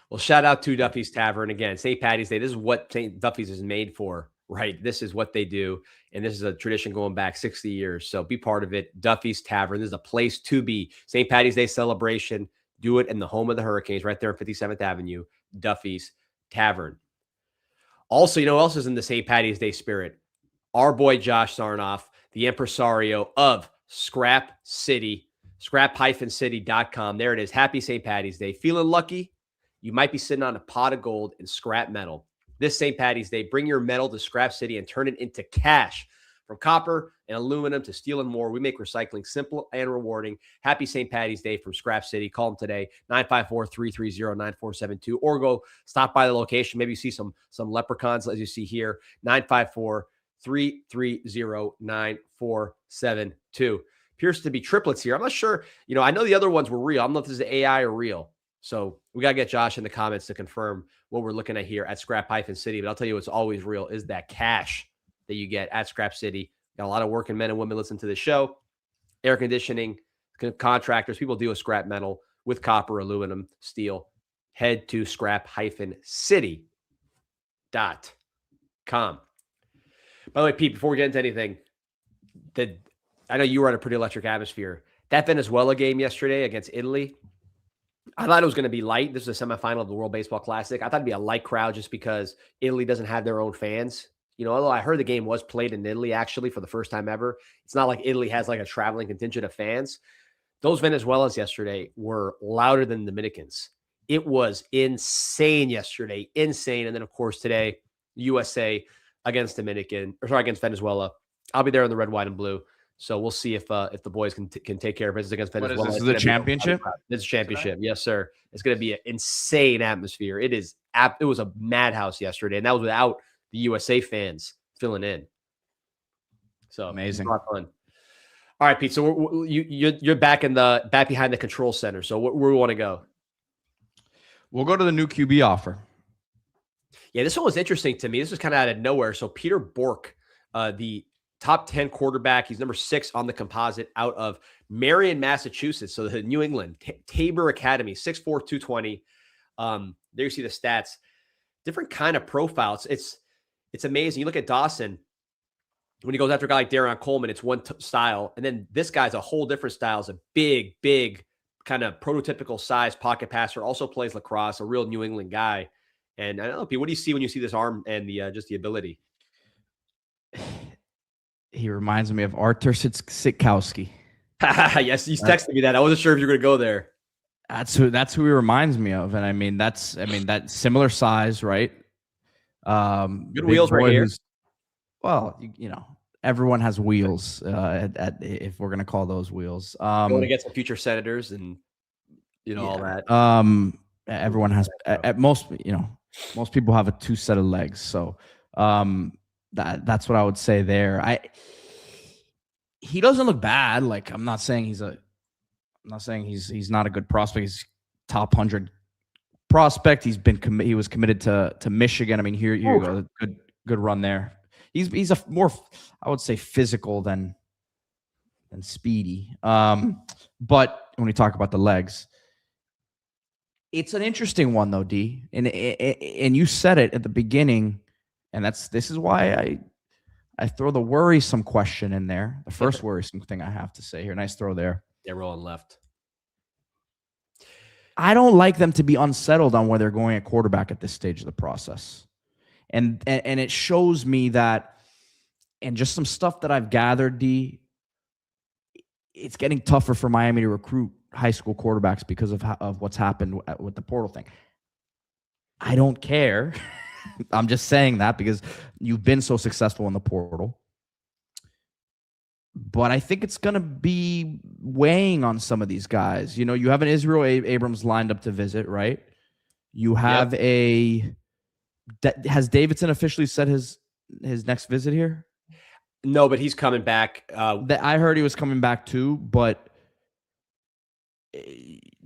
Speaker 1: Well, shout out to Duffy's Tavern again. St. Patty's Day. This is what St. Duffy's is made for, right? This is what they do, and this is a tradition going back 60 years. So be part of it. Duffy's Tavern. This is a place to be. St. Patty's Day celebration. Do it in the home of the Hurricanes, right there on 57th Avenue. Duffy's Tavern. Also, you know who else is in the St. Patty's Day spirit? Our boy Josh Sarnoff, the impresario of Scrap City, scrap-city.com. There it is. Happy St. Patty's Day. Feeling lucky? You might be sitting on a pot of gold in scrap metal. This St. Patty's Day, bring your metal to Scrap City and turn it into cash. From copper and aluminum to steel and more, we make recycling simple and rewarding. Happy St. Patty's Day from Scrap City. Call them today, 954-330-9472, or go stop by the location. Maybe you see some leprechauns, as you see here, 954-330-9472. Appears to be triplets here. I'm not sure. I know the other ones were real. I don't know if this is AI or real. So we got to get Josh in the comments to confirm what we're looking at here at Scrap-City. But I'll tell you what's always real is that cash that you get at Scrap City. Got a lot of working men and women listen to the show. Air conditioning, contractors, people deal with scrap metal, with copper, aluminum, steel. Head to scrap-city.com. By the way, Pete, before we get into anything, I know you were at a pretty electric atmosphere. That Venezuela game yesterday against Italy, I thought it was going to be light. This is a semifinal of the World Baseball Classic. I thought it'd be a light crowd just because Italy doesn't have their own fans. Although I heard the game was played in Italy actually for the first time ever. It's not like Italy has like a traveling contingent of fans. Those Venezuelans yesterday were louder than the Dominicans. It was insane yesterday. Insane. And then, of course, today, USA against Venezuela. I'll be there in the red, white, and blue. So we'll see if the boys can take care of business against Venezuela.
Speaker 2: What is this? Is the championship?
Speaker 1: It's a championship. Yes, sir. It's going to be an insane atmosphere. It was a madhouse yesterday, and that was without the USA fans filling in. So
Speaker 2: amazing.
Speaker 1: A lot of fun. All right, Pete. So you're back behind the control center. So where we want to go?
Speaker 2: We'll go to the new QB offer.
Speaker 1: Yeah, this one was interesting to me. This was kind of out of nowhere. So Peter Bork, the top 10 quarterback. He's number 6 on the composite out of Marion, Massachusetts. So the New England Tabor Academy, 6'4", 220. There you see the stats. Different kind of profiles. It's amazing. You look at Dawson, when he goes after a guy like Darian Coleman, it's one style. And then this guy's a whole different style. It's a big kind of prototypical size pocket passer. Also plays lacrosse, a real New England guy. And I don't know, Pete, what do you see when you see this arm and just the ability?
Speaker 2: He reminds me of Artur Sitkowski.
Speaker 1: Yes, he's texted me that. I wasn't sure if you were going to go there.
Speaker 2: That's who he reminds me of, and I mean that similar size, right?
Speaker 1: Good wheels right here.
Speaker 2: Well, everyone has wheels. If we're gonna call those wheels,
Speaker 1: going to get some future senators and all that.
Speaker 2: Everyone has at most people have a 2 set of legs, so that's what I would say there. He doesn't look bad. Like I'm not saying he's not a good prospect. He's top 100 prospect. He was committed to Michigan. I mean, here you go. Good run there. He's a more, I would say, physical than speedy. But when we talk about the legs, it's an interesting one though, D. And you said it at the beginning, and this is why I throw the worrisome question in there. The first worrisome thing I have to say here. Nice throw there.
Speaker 1: They're rolling left.
Speaker 2: I don't like them to be unsettled on where they're going at quarterback at this stage of the process. And it shows me that, and just some stuff that I've gathered, D, it's getting tougher for Miami to recruit high school quarterbacks because of what's happened with the portal thing. I don't care. I'm just saying that because you've been so successful in the portal. But I think it's going to be weighing on some of these guys. You know, you have an Israel Abrams lined up to visit, right? You have has Davidson officially said his next visit here?
Speaker 1: No, but he's coming back.
Speaker 2: I heard he was coming back too, but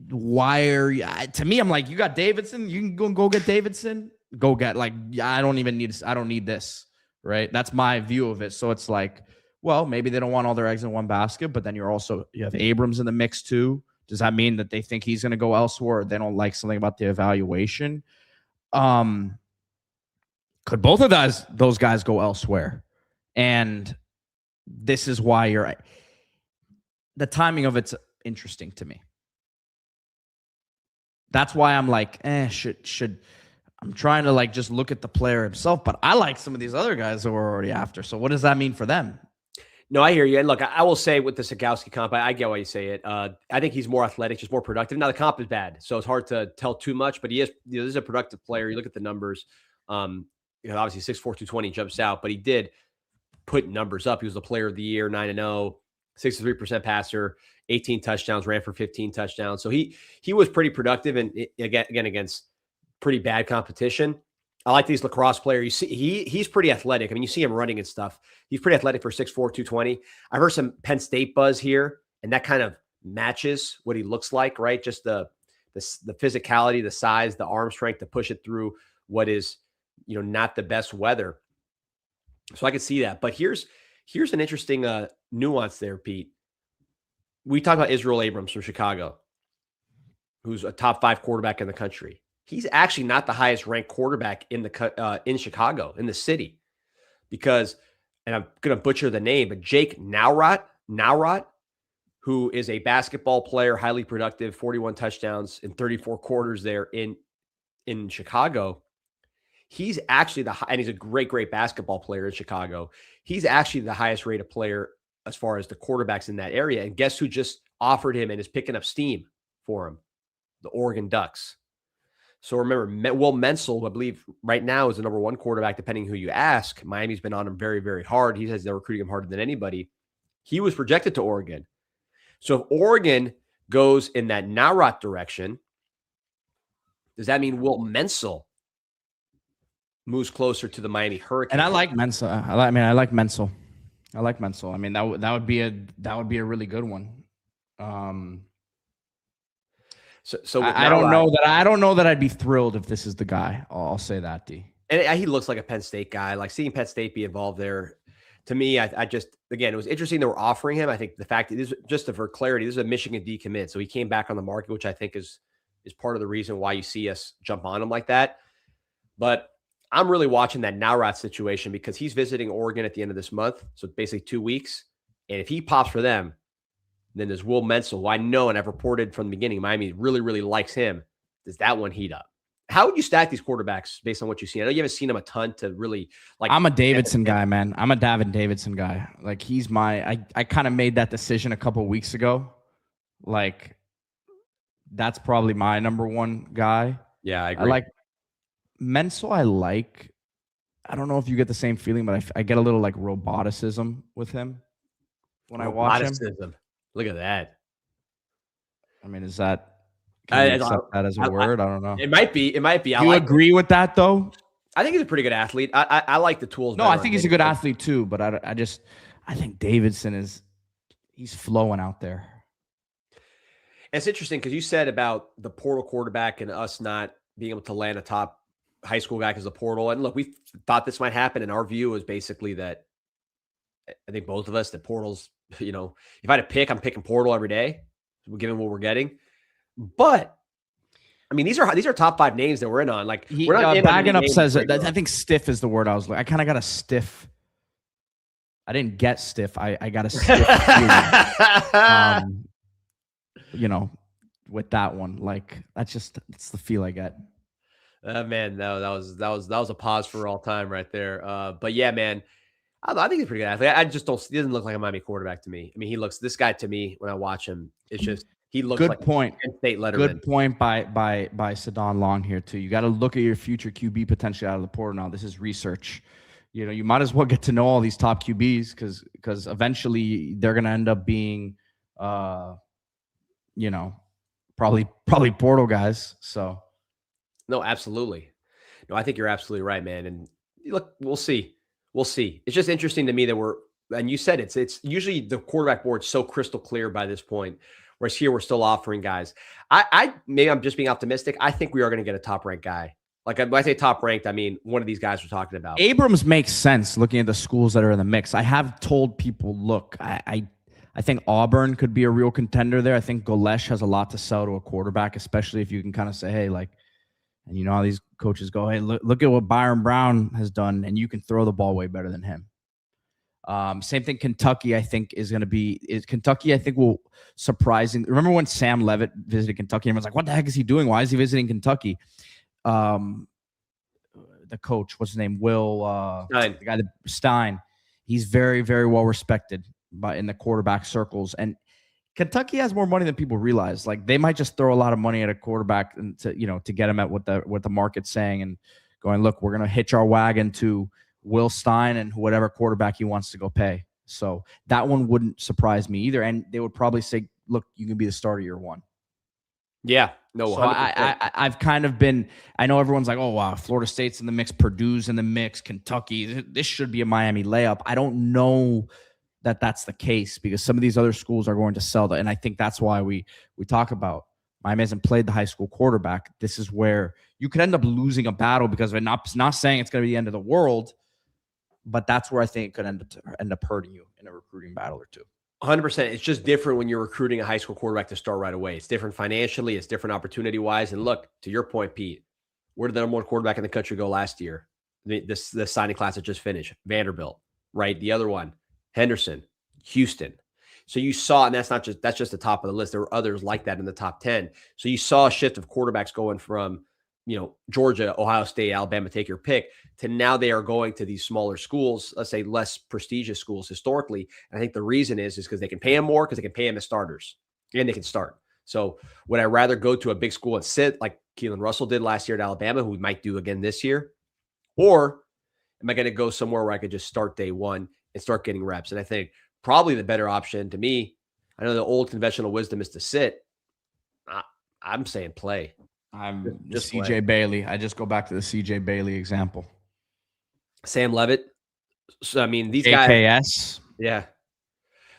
Speaker 2: why are you? To me, I'm like, you got Davidson. You can go get Davidson. Go get, like, I don't need this, right? That's my view of it. So it's like, well, maybe they don't want all their eggs in one basket, but then you have Abrams in the mix too. Does that mean that they think he's going to go elsewhere? Or they don't like something about the evaluation? Could both of those guys go elsewhere? And this is why the timing of it's interesting to me. That's why I'm like, should I'm trying to like just look at the player himself, but I like some of these other guys that we're already after. So what does that mean for them?
Speaker 1: No, I hear you. And look, I will say with the Sikowski comp, I get why you say it. I think he's more athletic, just more productive. Now the comp is bad, so it's hard to tell too much, but he is, this is a productive player. You look at the numbers, obviously 6'4", 220 jumps out, but he did put numbers up. He was the player of the year, 9-0, 63% passer, 18 touchdowns, ran for 15 touchdowns. So he was pretty productive, and again against pretty bad competition. I like these lacrosse players. You see, he's pretty athletic. I mean, you see him running and stuff. He's pretty athletic for 6'4", 220. I heard some Penn State buzz here, and that kind of matches what he looks like, right? Just the physicality, the size, the arm strength to push it through what is, not the best weather. So I could see that. But here's an interesting nuance there, Pete. We talk about Israel Abrams from Chicago, who's a top 5 quarterback in the country. He's actually not the highest ranked quarterback in Chicago, in the city, because, and I'm going to butcher the name, but Jake Nowrot, who is a basketball player, highly productive, 41 touchdowns in 34 quarters there in Chicago. He's actually and he's a great basketball player in Chicago. He's actually the highest rated player as far as the quarterbacks in that area. And guess who just offered him and is picking up steam for him? The Oregon Ducks. So remember, Will Mensah, I believe right now is the number 1 quarterback, depending who you ask. Miami's been on him very, very hard. He says they're recruiting him harder than anybody. He was projected to Oregon. So if Oregon goes in that Nowrot direction, does that mean Will Mensah moves closer to the Miami Hurricanes?
Speaker 2: And I like Mensah. I like Mensah. I mean, that would be a really good one. So I don't know that I'd be thrilled if this is the guy. I'll say that, D.
Speaker 1: And he looks like a Penn State guy. Like seeing Penn State be involved there, to me, I just, again, it was interesting they were offering him. I think the fact that this, just for clarity, this is a Michigan decommit, so he came back on the market, which I think is part of the reason why you see us jump on him like that. But I'm really watching that Nowrot situation because he's visiting Oregon at the end of this month, so basically 2 weeks. And if he pops for them, then there's Will Mensah, who I know and I've reported from the beginning, Miami really, really likes him. Does that one heat up? How would you stack these quarterbacks based on what you've seen? I know you haven't seen him a ton to really like.
Speaker 2: I'm a Davidson guy, man. I'm a Davin Davidson guy. Like he's I kind of made that decision a couple of weeks ago. Like that's probably my number 1 guy.
Speaker 1: Yeah, I agree.
Speaker 2: I like Mensah. I don't know if you get the same feeling, but I get a little like roboticism with him when I watch him.
Speaker 1: Look at that.
Speaker 2: I mean, is that? Can you accept that as a word? I don't know.
Speaker 1: It might be.
Speaker 2: Do you agree with that though?
Speaker 1: I think he's a pretty good athlete. I like the tools.
Speaker 2: No, I think he's a good athlete too. But I think Davidson he's flowing out there.
Speaker 1: It's interesting because you said about the portal quarterback and us not being able to land a top high school guy because of the portal. And look, we thought this might happen. And our view was basically that I think both of us, that portals, if I had to pick, I'm picking portal every day, given what we're getting. But I mean, these are top 5 names that we're in on. Like, we're not
Speaker 2: bagging up says that. I think stiff is the word I was like. I kind of got a stiff. I didn't get stiff. I got a stiff feeling. With that one, like that's the feel I get.
Speaker 1: Man, no, that was a pause for all time right there. But yeah, man, I think he's a pretty good athlete. I just don't. He doesn't look like a Miami quarterback to me. I mean, this guy to me when I watch him, it's just he looks
Speaker 2: good
Speaker 1: like
Speaker 2: point.
Speaker 1: A State Letterman.
Speaker 2: Good point by Sadon Long here too. You got to look at your future QB potential out of the portal now. This is research. You might as well get to know all these top QBs because eventually they're gonna end up being, probably portal guys. So,
Speaker 1: no, absolutely. No, I think you're absolutely right, man. And look, we'll see. It's just interesting to me that and you said it's usually the quarterback board's so crystal clear by this point, whereas here we're still offering guys. Maybe I'm just being optimistic. I think we are going to get a top ranked guy. Like when I say top ranked, I mean one of these guys we're talking about.
Speaker 2: Abrams makes sense looking at the schools that are in the mix. I have told people, look, I think Auburn could be a real contender there. I think Golesh has a lot to sell to a quarterback, especially if you can kind of say, hey, like, and you know how these coaches go, hey, look at what Byron Brown has done, and you can throw the ball way better than him. Same thing. Kentucky, I think, Kentucky, I think, will surprising. Remember when Sam Levitt visited Kentucky? Everyone's like, what the heck is he doing? Why is he visiting Kentucky? The coach, what's his name?
Speaker 1: Stein.
Speaker 2: The guy that Stein. He's very, very well respected in the quarterback circles. And Kentucky has more money than people realize. Like they might just throw a lot of money at a quarterback and to get him at what the market's saying and going, look, we're going to hitch our wagon to Will Stein and whatever quarterback he wants to go pay. So that one wouldn't surprise me either. And they would probably say, look, you can be the starter year one.
Speaker 1: Yeah. No,
Speaker 2: so I've kind of been, I know everyone's like, oh, wow, Florida State's in the mix, Purdue's in the mix, Kentucky, this should be a Miami layup. I don't know that that's the case because some of these other schools are going to sell that. And I think that's why we talk about Miami hasn't played the high school quarterback. This is where you could end up losing a battle because of it. Not saying it's going to be the end of the world, but that's where I think it could end up hurting you in a recruiting battle or two.
Speaker 1: 100%. It's just different when you're recruiting a high school quarterback to start right away. It's different financially. It's different opportunity-wise. And look, to your point, Pete, where did the number 1 quarterback in the country go last year? This signing class that just finished. Vanderbilt, right? The other one, Henderson, Houston. So you saw, and that's just the top of the list. There were others like that in the top 10. So you saw a shift of quarterbacks going from, Georgia, Ohio State, Alabama, take your pick, to now they are going to these smaller schools, let's say less prestigious schools historically. And I think the reason is because they can pay them more because they can pay them as starters and they can start. So would I rather go to a big school and sit like Keelan Russell did last year at Alabama, who we might do again this year? Or am I going to go somewhere where I could just start day one and start getting reps? And I think probably the better option to me, I know the old conventional wisdom is to sit. I'm saying play.
Speaker 2: I'm just CJ Bailey. I just go back to the CJ Bailey example.
Speaker 1: Sam Levitt. So I mean, these
Speaker 2: AKS.
Speaker 1: guys. Yeah.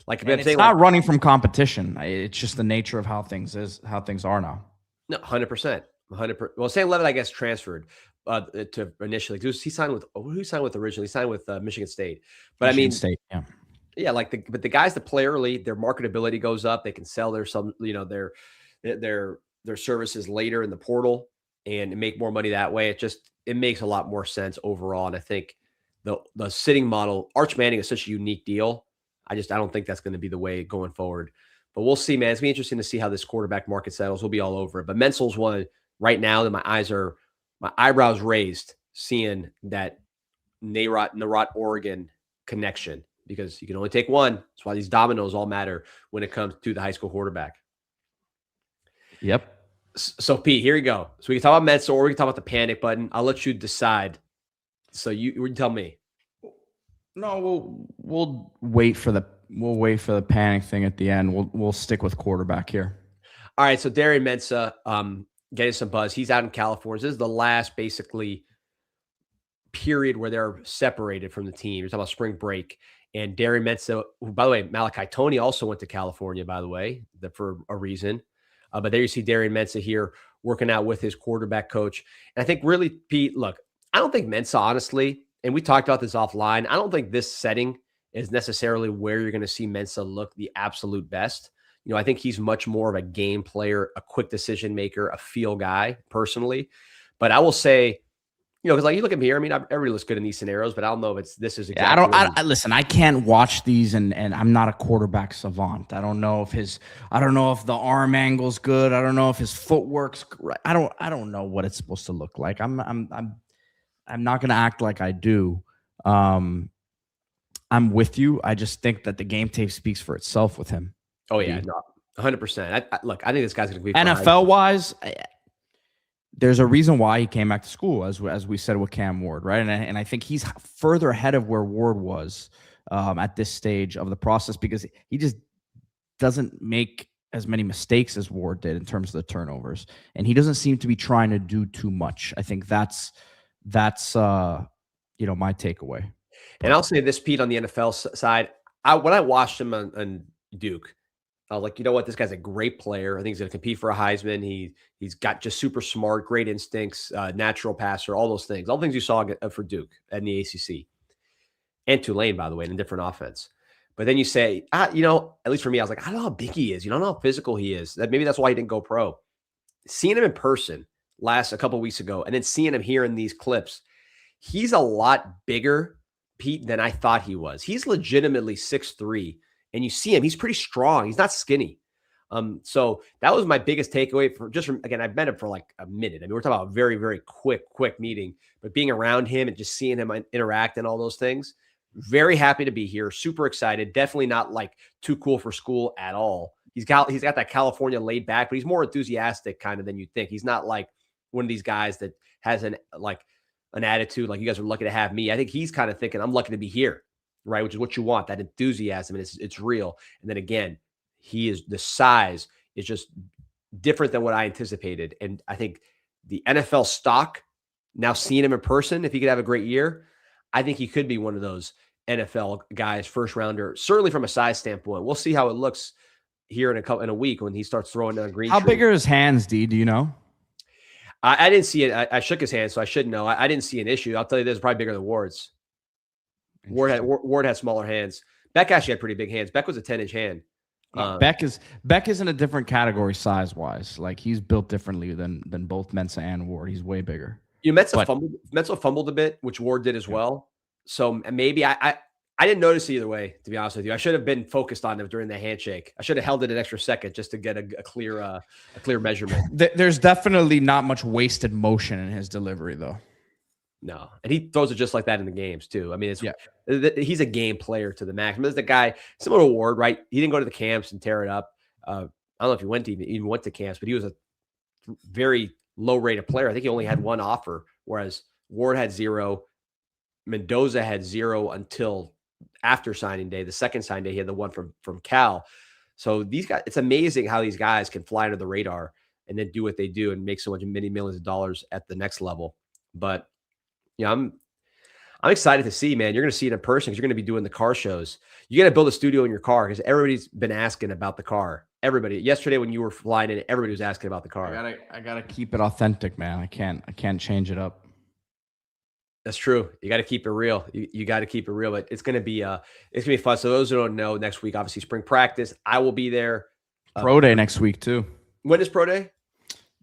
Speaker 1: Like
Speaker 2: it's not running from competition. It's just the nature of how things are now.
Speaker 1: No, 100%. 100%. Well, Sam Levitt, I guess, transferred to initially. He signed with who he signed with originally? He signed with Michigan State. But
Speaker 2: Michigan State, yeah.
Speaker 1: Yeah, but the guys that play early, their marketability goes up. They can sell their services later in the portal and make more money that way. It makes a lot more sense overall. And I think the sitting model, Arch Manning is such a unique deal. I don't think that's going to be the way going forward. But we'll see, man. It's going to be interesting to see how this quarterback market settles. We'll be all over it. But Mensel's one right now that my eyebrows raised seeing that Narot, Oregon connection, because you can only take one. That's why these dominoes all matter when it comes to the high school quarterback.
Speaker 2: Yep.
Speaker 1: So, Pete, here we go. So we can talk about Mensah or we can talk about the panic button. I'll let you decide. So you tell me.
Speaker 2: No, we'll wait for the panic thing at the end. We'll stick with quarterback here.
Speaker 1: All right. So Darian Mensah, getting some buzz. He's out in California. This is the last basically period where they're separated from the team. You're talking about spring break. And Darren Mensah, who, by the way, Malachi Tony also went to California, by the way, for a reason. But there you see Darian Mensah here working out with his quarterback coach. And I think really, Pete, look, I don't think Mensah, honestly, and we talked about this offline, I don't think this setting is necessarily where you're going to see Mensah look the absolute best. I think he's much more of a game player, a quick decision maker, a feel guy personally. But I will say, because like you look at me here, I mean, everybody looks good in these scenarios, but I don't know if this is exactly.
Speaker 2: I listen. I can't watch these, and I'm not a quarterback savant. I don't know if the arm angle's good. I don't know if his footwork's right. I don't know what it's supposed to look like. I'm not gonna act like I do. I'm with you. I just think that the game tape speaks for itself with him.
Speaker 1: Oh yeah, no, 100%. Look, I think this guy's gonna be
Speaker 2: NFL wise. There's a reason why he came back to school, as we said with Cam Ward, right? And I think he's further ahead of where Ward was at this stage of the process, because he just doesn't make as many mistakes as Ward did in terms of the turnovers, and he doesn't seem to be trying to do too much. I think that's my takeaway.
Speaker 1: And I'll say this, Pete, on the NFL side, when I watched him on Duke, I was like, you know what? This guy's a great player. I think he's going to compete for a Heisman. He's got just super smart, great instincts, natural passer, all those things. All the things you saw for Duke and the ACC. And Tulane, by the way, in a different offense. But then you say, at least for me, I was like, I don't know how big he is. I don't know how physical he is. Maybe that's why he didn't go pro. Seeing him in person a couple of weeks ago, and then seeing him here in these clips, he's a lot bigger, Pete, than I thought he was. He's legitimately 6'3". And you see him, he's pretty strong. He's not skinny. So that was my biggest takeaway again, I've met him for like a minute. I mean, we're talking about a very, very quick meeting, but being around him and just seeing him interact and all those things, very happy to be here. Super excited. Definitely not like too cool for school at all. He's got that California laid back, but he's more enthusiastic kind of than you think. He's not like one of these guys that has an attitude like you guys are lucky to have me. I think he's kind of thinking, I'm lucky to be here. Right, which is what you want, that enthusiasm, and it's real. And then again, the size is just different than what I anticipated. And I think the NFL stock, now seeing him in person, if he could have a great year, I think he could be one of those NFL guys, first rounder, certainly from a size standpoint. We'll see how it looks here in a week when he starts throwing down green.
Speaker 2: How big are his hands, D? Do you know?
Speaker 1: I didn't see it. I shook his hand, so I should know. I didn't see an issue. I'll tell you this, probably bigger than Ward's. Ward had smaller hands. Beck actually had pretty big hands. Beck was a 10-inch hand.
Speaker 2: Beck is in a different category size wise. Like he's built differently than both Mensah and Ward. He's way bigger.
Speaker 1: Mensah fumbled a bit, which Ward did as well. So maybe I didn't notice either way, to be honest with you. I should have been focused on him during the handshake. I should have held it an extra second just to get a clear measurement.
Speaker 2: There's definitely not much wasted motion in his delivery, though.
Speaker 1: No, and he throws it just like that in the games too. I mean, he's a game player to the max. I mean, there's the guy similar to Ward, right? He didn't go to the camps and tear it up. I don't know if he even went to camps, but he was a very low rated player. I think he only had one offer, whereas Ward had 0. Mendoza had 0 until after signing day. The second signing day, he had the one from Cal. So these guys, it's amazing how these guys can fly under the radar and then do what they do and make so many millions of dollars at the next level. But I'm excited to see, man. You're going to see it in person because you're going to be doing the car shows. You got to build a studio in your car because everybody's been asking about the car. Everybody. Yesterday when you were flying in, everybody was asking about the car.
Speaker 2: I gotta keep it authentic, man. I can't change it up.
Speaker 1: That's true. You got to keep it real. You got to keep it real. But it's going to be fun. So those who don't know, next week, obviously spring practice. I will be there.
Speaker 2: Pro day next week too.
Speaker 1: When is pro day?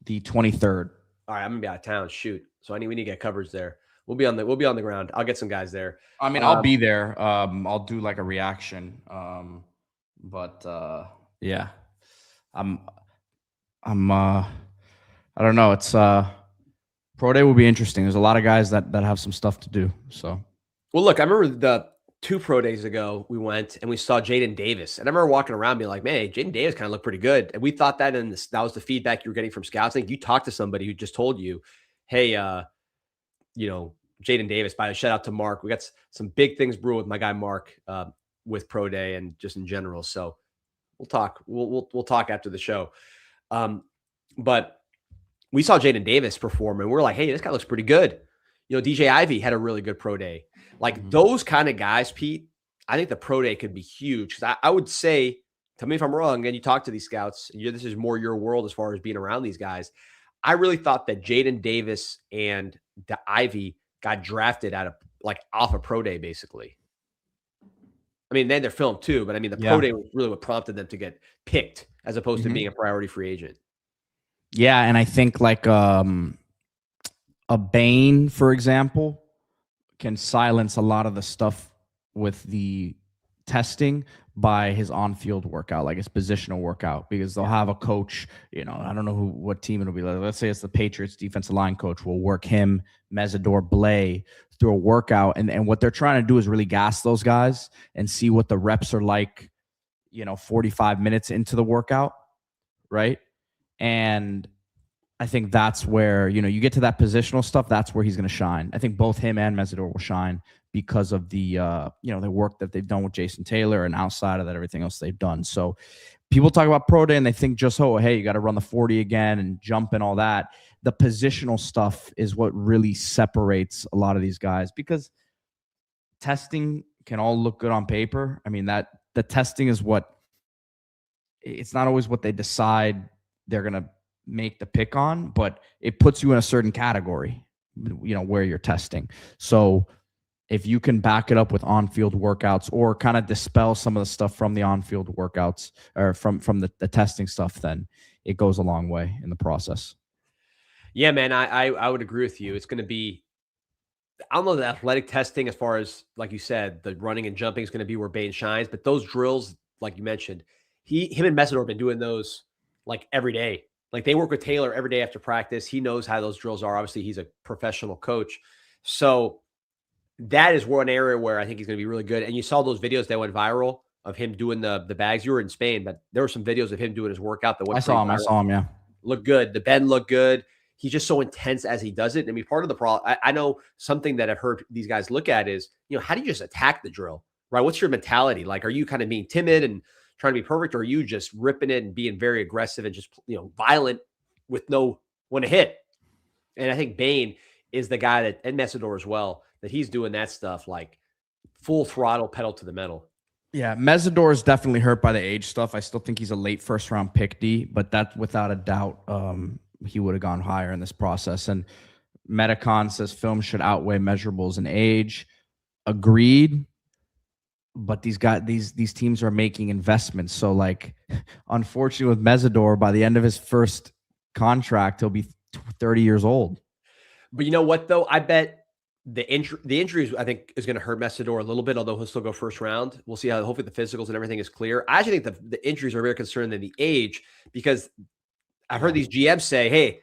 Speaker 2: The 23rd.
Speaker 1: All right, I'm gonna be out of town. Shoot. So we need to get coverage there. We'll be on the ground. I'll get some guys there.
Speaker 2: I mean, I'll be there. I'll do like a reaction. Yeah, I don't know. It's pro day will be interesting. There's a lot of guys that have some stuff to do. So,
Speaker 1: well, look, I remember the 2 pro days ago we went and we saw Jaden Davis, and I remember walking around being like, "Man, Jaden Davis kind of looked pretty good." And we thought that, that was the feedback you were getting from scouts. I think you talked to somebody who just told you, "Hey, Jaden Davis." By a shout out to Mark. We got some big things brewing with my guy Mark with pro day and just in general. So we'll talk. We'll talk after the show. But we saw Jaden Davis perform and we're like, hey, this guy looks pretty good. DJ Ivey had a really good pro day. Like those kind of guys, Pete, I think the pro day could be huge. Because I would say, tell me if I'm wrong, and you talk to these scouts, this is more your world as far as being around these guys. I really thought that Jaden Davis and the Ivy got drafted out of off a pro day, basically. I mean, then they're filmed too, but I mean, the pro day was really what prompted them to get picked as opposed to being a priority free agent.
Speaker 2: Yeah, and I think like a Bane, for example, can silence a lot of the stuff with the testing by his on-field workout, like his positional workout, because they'll have a coach, I don't know what team it'll be. Let's say it's the Patriots defensive line coach will work him, Mesidor, Blay through a workout. And what they're trying to do is really gas those guys and see what the reps are like, 45 minutes into the workout. Right. And I think that's where, you get to that positional stuff. That's where he's going to shine. I think both him and Mesidor will shine because of the, the work that they've done with Jason Taylor, and outside of that, everything else they've done. So people talk about pro day and they think just, hey, you got to run the 40 again and jump and all that. The positional stuff is what really separates a lot of these guys, because testing can all look good on paper. I mean, that the testing is it's not always what they decide they're going to make the pick on, but it puts you in a certain category, where you're testing. So if you can back it up with on-field workouts or kind of dispel some of the stuff from the on-field workouts or from the testing stuff, then it goes a long way in the process.
Speaker 1: Yeah, man, I would agree with you. It's going to be, I don't know, the athletic testing as far as, like you said, the running and jumping is going to be where Bane shines. But those drills, like you mentioned, him and Messidor have been doing those every day. They work with Taylor every day after practice. He knows how those drills are. Obviously, he's a professional coach. So that is one area where I think he's going to be really good. And you saw those videos that went viral of him doing the bags. You were in Spain, but there were some videos of him doing his workout that went
Speaker 2: I saw him, yeah.
Speaker 1: Looked good. The bend looked good. He's just so intense as he does it. I mean, part of the problem, I know something that I've heard these guys look at is, how do you just attack the drill, right? What's your mentality? Are you kind of being timid and trying to be perfect, or are you just ripping it and being very aggressive and just, violent with no one to hit? And I think Bane is the guy that, and Mesidor as well, that he's doing that stuff full throttle, pedal to the metal.
Speaker 2: Yeah, Mesidor is definitely hurt by the age stuff. I still think he's a late first round pick D, but that without a doubt, he would have gone higher in this process. And Metacon says film should outweigh measurables in age. Agreed. But these teams are making investments. So unfortunately with Mesidor, by the end of his first contract, he'll be 30 years old.
Speaker 1: But you know what though? I bet the injuries, I think, is going to hurt Mesidor a little bit, although he'll still go first round. We'll see how, hopefully the physicals and everything is clear. I actually think the injuries are very concerned than the age, because I've heard these GMs say, hey,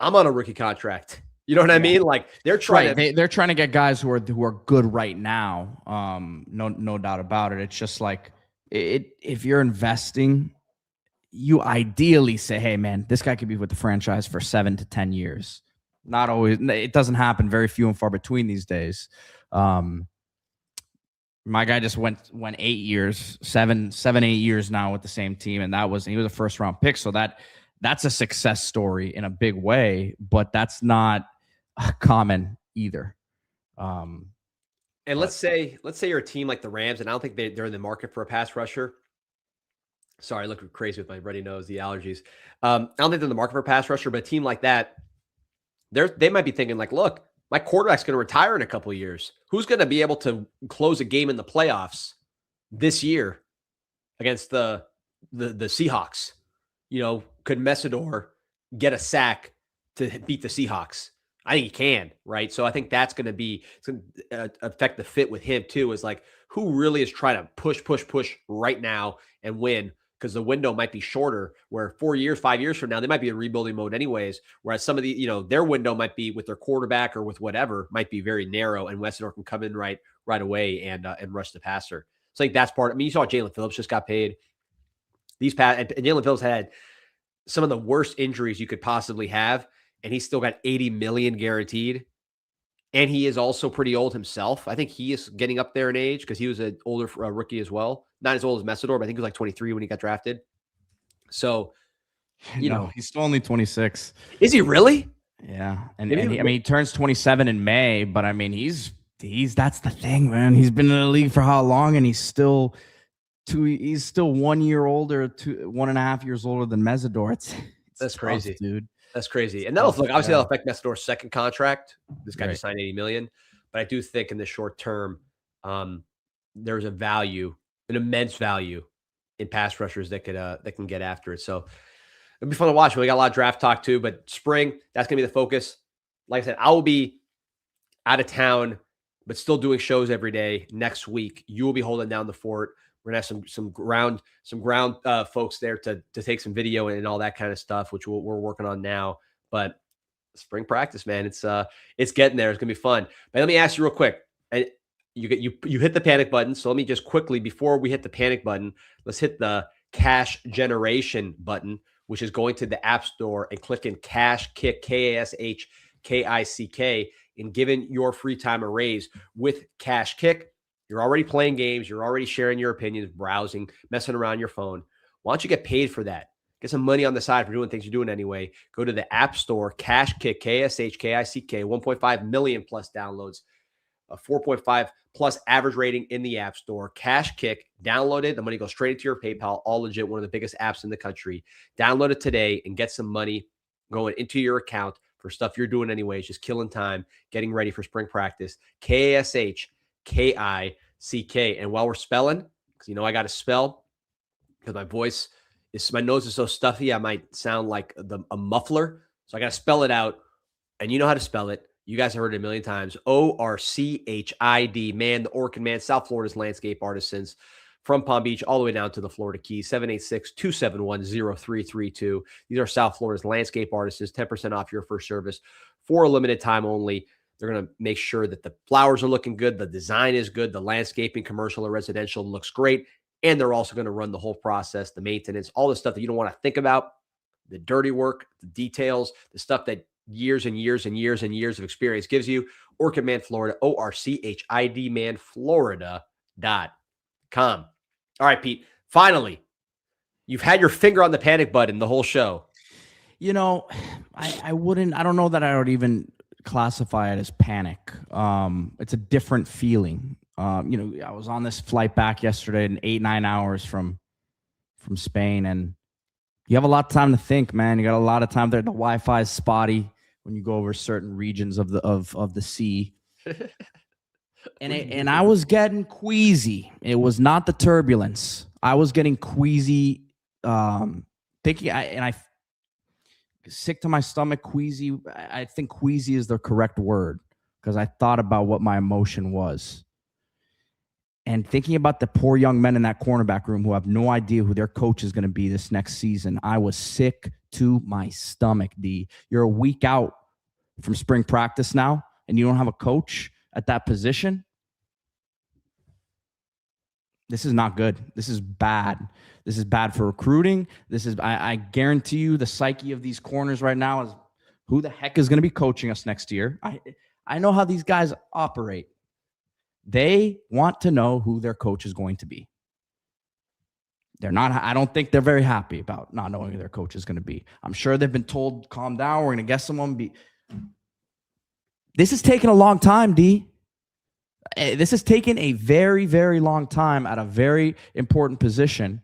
Speaker 1: I'm on a rookie contract. You know what I mean? They're trying
Speaker 2: they're trying to get guys who are good right now. No doubt about it. It's just if you're investing, you ideally say, hey man, this guy could be with the franchise for 7 to 10 years. Not always. It doesn't happen. Very few and far between these days. My guy just went 8 years, 7, 8 years now with the same team, and he was a first round pick. So that's a success story in a big way, but that's not common either.
Speaker 1: And let's say you're a team like the Rams, and I don't think they're in the market for a pass rusher. Sorry, I look crazy with my runny nose, the allergies. I don't think they're in the market for a pass rusher, but a team like that, they might be thinking look, my quarterback's going to retire in a couple of years. Who's going to be able to close a game in the playoffs this year against the Seahawks? Could Mesidor get a sack to beat the Seahawks? I think he can, right? So I think it's going to affect the fit with him too, is who really is trying to push right now and win, because the window might be shorter, where 4 years, 5 years from now, they might be in rebuilding mode anyways. Whereas some of the, their window might be with their quarterback or with whatever might be very narrow, and Mesidor can come in right away and rush the passer. So I think that's part. I mean, you saw Jalen Phillips just got paid. And Jalen Phillips had some of the worst injuries you could possibly have, and he's still got $80 million guaranteed. And he is also pretty old himself. I think he is getting up there in age, because he was an older rookie as well. Not as old as Mesidor, but I think he was 23 when he got drafted. So,
Speaker 2: he's still only 26.
Speaker 1: Is he really?
Speaker 2: Yeah. And he turns 27 in May, but I mean, that's the thing, man. He's been in the league for how long? And he's still 1 year older, 1.5 years older than Mesidor. It's
Speaker 1: That's
Speaker 2: tough,
Speaker 1: crazy,
Speaker 2: dude.
Speaker 1: that's crazy.
Speaker 2: It's
Speaker 1: And
Speaker 2: tough.
Speaker 1: obviously
Speaker 2: Yeah.
Speaker 1: that'll affect Messidor's second contract. This guy
Speaker 2: Right.
Speaker 1: just signed 80 million, but I do think in the short term, um, there's a value, an immense value in pass rushers that can get after it. So it'll be fun to watch. We got a lot of draft talk too, but spring, that's gonna be the focus. Like I said, I will be out of town, but still doing shows every day next week. You will be holding down the fort. We're gonna have some ground folks there to take some video and all that kind of stuff, which we're working on now. But spring practice, man, it's getting there. It's gonna be fun. But let me ask you real quick, and you hit the panic button. So let me just quickly, before we hit the panic button, let's hit the cash generation button, which is going to the App Store and clicking KashKick, KashKick, and giving your free time a raise with KashKick. You're already playing games. You're already sharing your opinions, browsing, messing around your phone. Why don't you get paid for that? Get some money on the side for doing things you're doing anyway. Go to the App Store, KashKick, KashKick, 1.5 million plus downloads, a 4.5 plus average rating in the App Store. KashKick, download it. The money goes straight into your PayPal. All legit, one of the biggest apps in the country. Download it today and get some money going into your account for stuff you're doing anyways, just killing time, getting ready for spring practice. KashKick. And while we're spelling, because I got to spell, because my nose is so stuffy, I might sound like a muffler. So I got to spell it out. And you know how to spell it. You guys have heard it a million times. ORCHID, man, the Orchid Man, South Florida's landscape artisans, from Palm Beach all the way down to the Florida Keys, 786-271-0332. These are South Florida's landscape artisans, 10% off your first service for a limited time only. They're going to make sure that the flowers are looking good, the design is good, the landscaping, commercial or residential, looks great, and they're also going to run the whole process, the maintenance, all the stuff that you don't want to think about, the dirty work, the details, the stuff that years and years and years and years of experience gives you. Orchid Man Florida, ORCHID Man Florida.com. All right, Pete. Finally, you've had your finger on the panic button the whole show.
Speaker 2: I don't know that I would even classify it as panic. It's a different feeling. I was on this flight back yesterday in 8-9 hours from Spain, and you have a lot of time to think, man. You got a lot of time there. The Wi-Fi is spotty when you go over certain regions of the sea. And I was getting queasy. It was not the turbulence. I was getting queasy, thinking, I sick to my stomach, queasy. I think queasy is the correct word because I thought about what my emotion was. And thinking about the poor young men in that cornerback room who have no idea who their coach is going to be this next season, I was sick to my stomach, D. You're a week out from spring practice now, and you don't have a coach at that position. This is not good. This is bad. This is bad for recruiting. I guarantee you the psyche of these corners right now is who the heck is going to be coaching us next year. I know how these guys operate. They want to know who their coach is going to be. I don't think they're very happy about not knowing who their coach is going to be. I'm sure they've been told, calm down, we're going to get someone. This has taken a long time, D. This has taken a very, very long time at a very important position.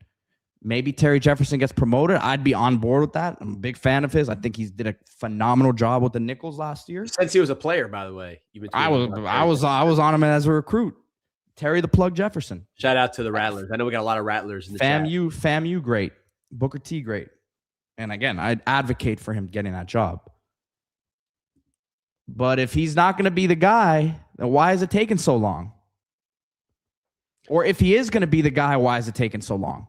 Speaker 2: Maybe Terry Jefferson gets promoted. I'd be on board with that. I'm a big fan of his. I think he did a phenomenal job with the Nickels last year.
Speaker 1: Since he was a player, by the way.
Speaker 2: I was on him as a recruit. Terry the Plug Jefferson.
Speaker 1: Shout out to the Rattlers. I know we got a lot of Rattlers in the chat.
Speaker 2: FAMU, great. Booker T, great. And again, I'd advocate for him getting that job. But if he's not going to be the guy, then why is it taking so long? Or if he is going to be the guy, why is it taking so long?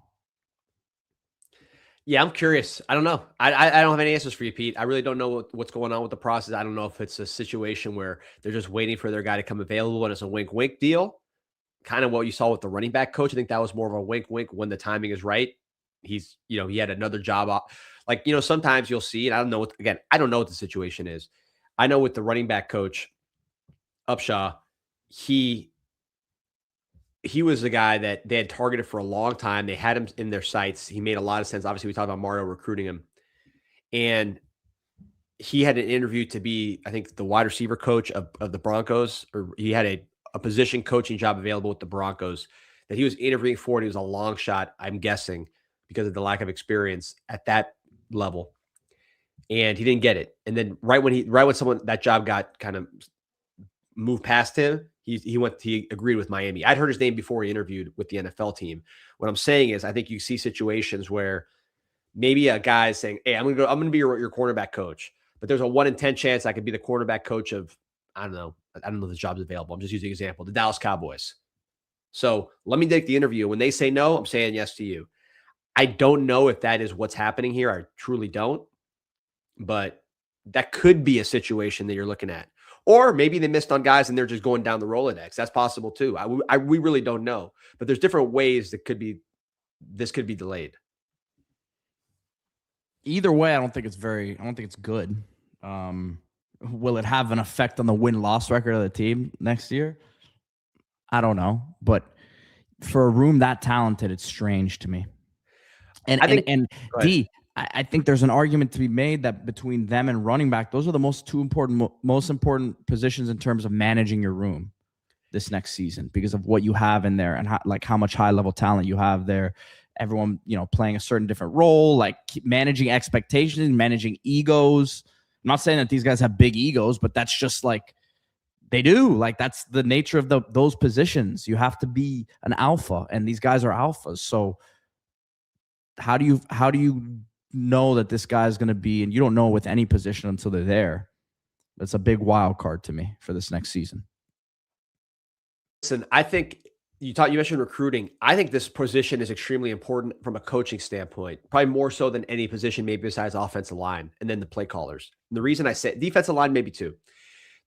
Speaker 1: Yeah, I'm curious. I don't know. I don't have any answers for you, Pete. I really don't know what's going on with the process. I don't know if it's a situation where they're just waiting for their guy to come available and it's a wink-wink deal. Kind of what you saw with the running back coach. I think that was more of a wink-wink when the timing is right. He had another job. Sometimes you'll see, and I don't know what the situation is. I know with the running back coach, Upshaw, he was the guy that they had targeted for a long time. They had him in their sights. He made a lot of sense. Obviously, we talked about Mario recruiting him. And he had an interview to be, I think, the wide receiver coach of the Broncos, or he had a position coaching job available with the Broncos that he was interviewing for, and he was a long shot, I'm guessing, because of the lack of experience at that level. and he didn't get it. And then right when someone that job got kind of moved past him, he agreed with Miami. I'd heard his name before he interviewed with the NFL team. What I'm saying is, I think you see situations where maybe a guy is saying, "Hey, I'm gonna be your cornerback coach," but there's a 1 in 10 chance I could be the cornerback coach of, I don't know if the job's available. I'm just using an example, the Dallas Cowboys. So let me take the interview. When they say no, I'm saying yes to you. I don't know if that is what's happening here. I truly don't. But that could be a situation that you're looking at. Or maybe they missed on guys and they're just going down the Rolodex. That's possible too. We really don't know. But there's different ways that this could be delayed.
Speaker 2: Either way, I don't think it's good. Will it have an effect on the win-loss record of the team next year? I don't know. But for a room that talented, it's strange to me. And I think there's an argument to be made that between them and running back, those are the most important positions in terms of managing your room this next season because of what you have in there and how much high level talent you have there. Everyone, playing a certain different role, like managing expectations, managing egos. I'm not saying that these guys have big egos, but that's just like they do. Like that's the nature of those positions. You have to be an alpha, and these guys are alphas. So how do you know that this guy's going to be, and you don't know with any position until they're there. That's a big wild card to me for this next season.
Speaker 1: Listen, I think you mentioned recruiting. I think this position is extremely important from a coaching standpoint, probably more so than any position, maybe besides offensive line and then the play callers. And the reason I say defensive line, maybe too.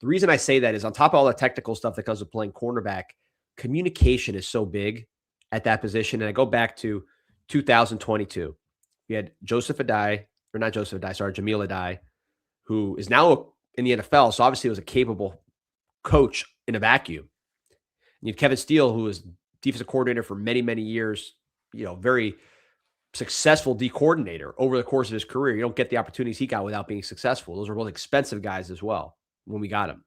Speaker 1: The reason I say that is on top of all the technical stuff that comes with playing cornerback, communication is so big at that position. And I go back to 2022. We had Jamil Adai, who is now in the NFL. So obviously was a capable coach in a vacuum. And you have Kevin Steele, who was defensive coordinator for many, many years, very successful D coordinator over the course of his career. You don't get the opportunities he got without being successful. Those are both expensive guys as well when we got him.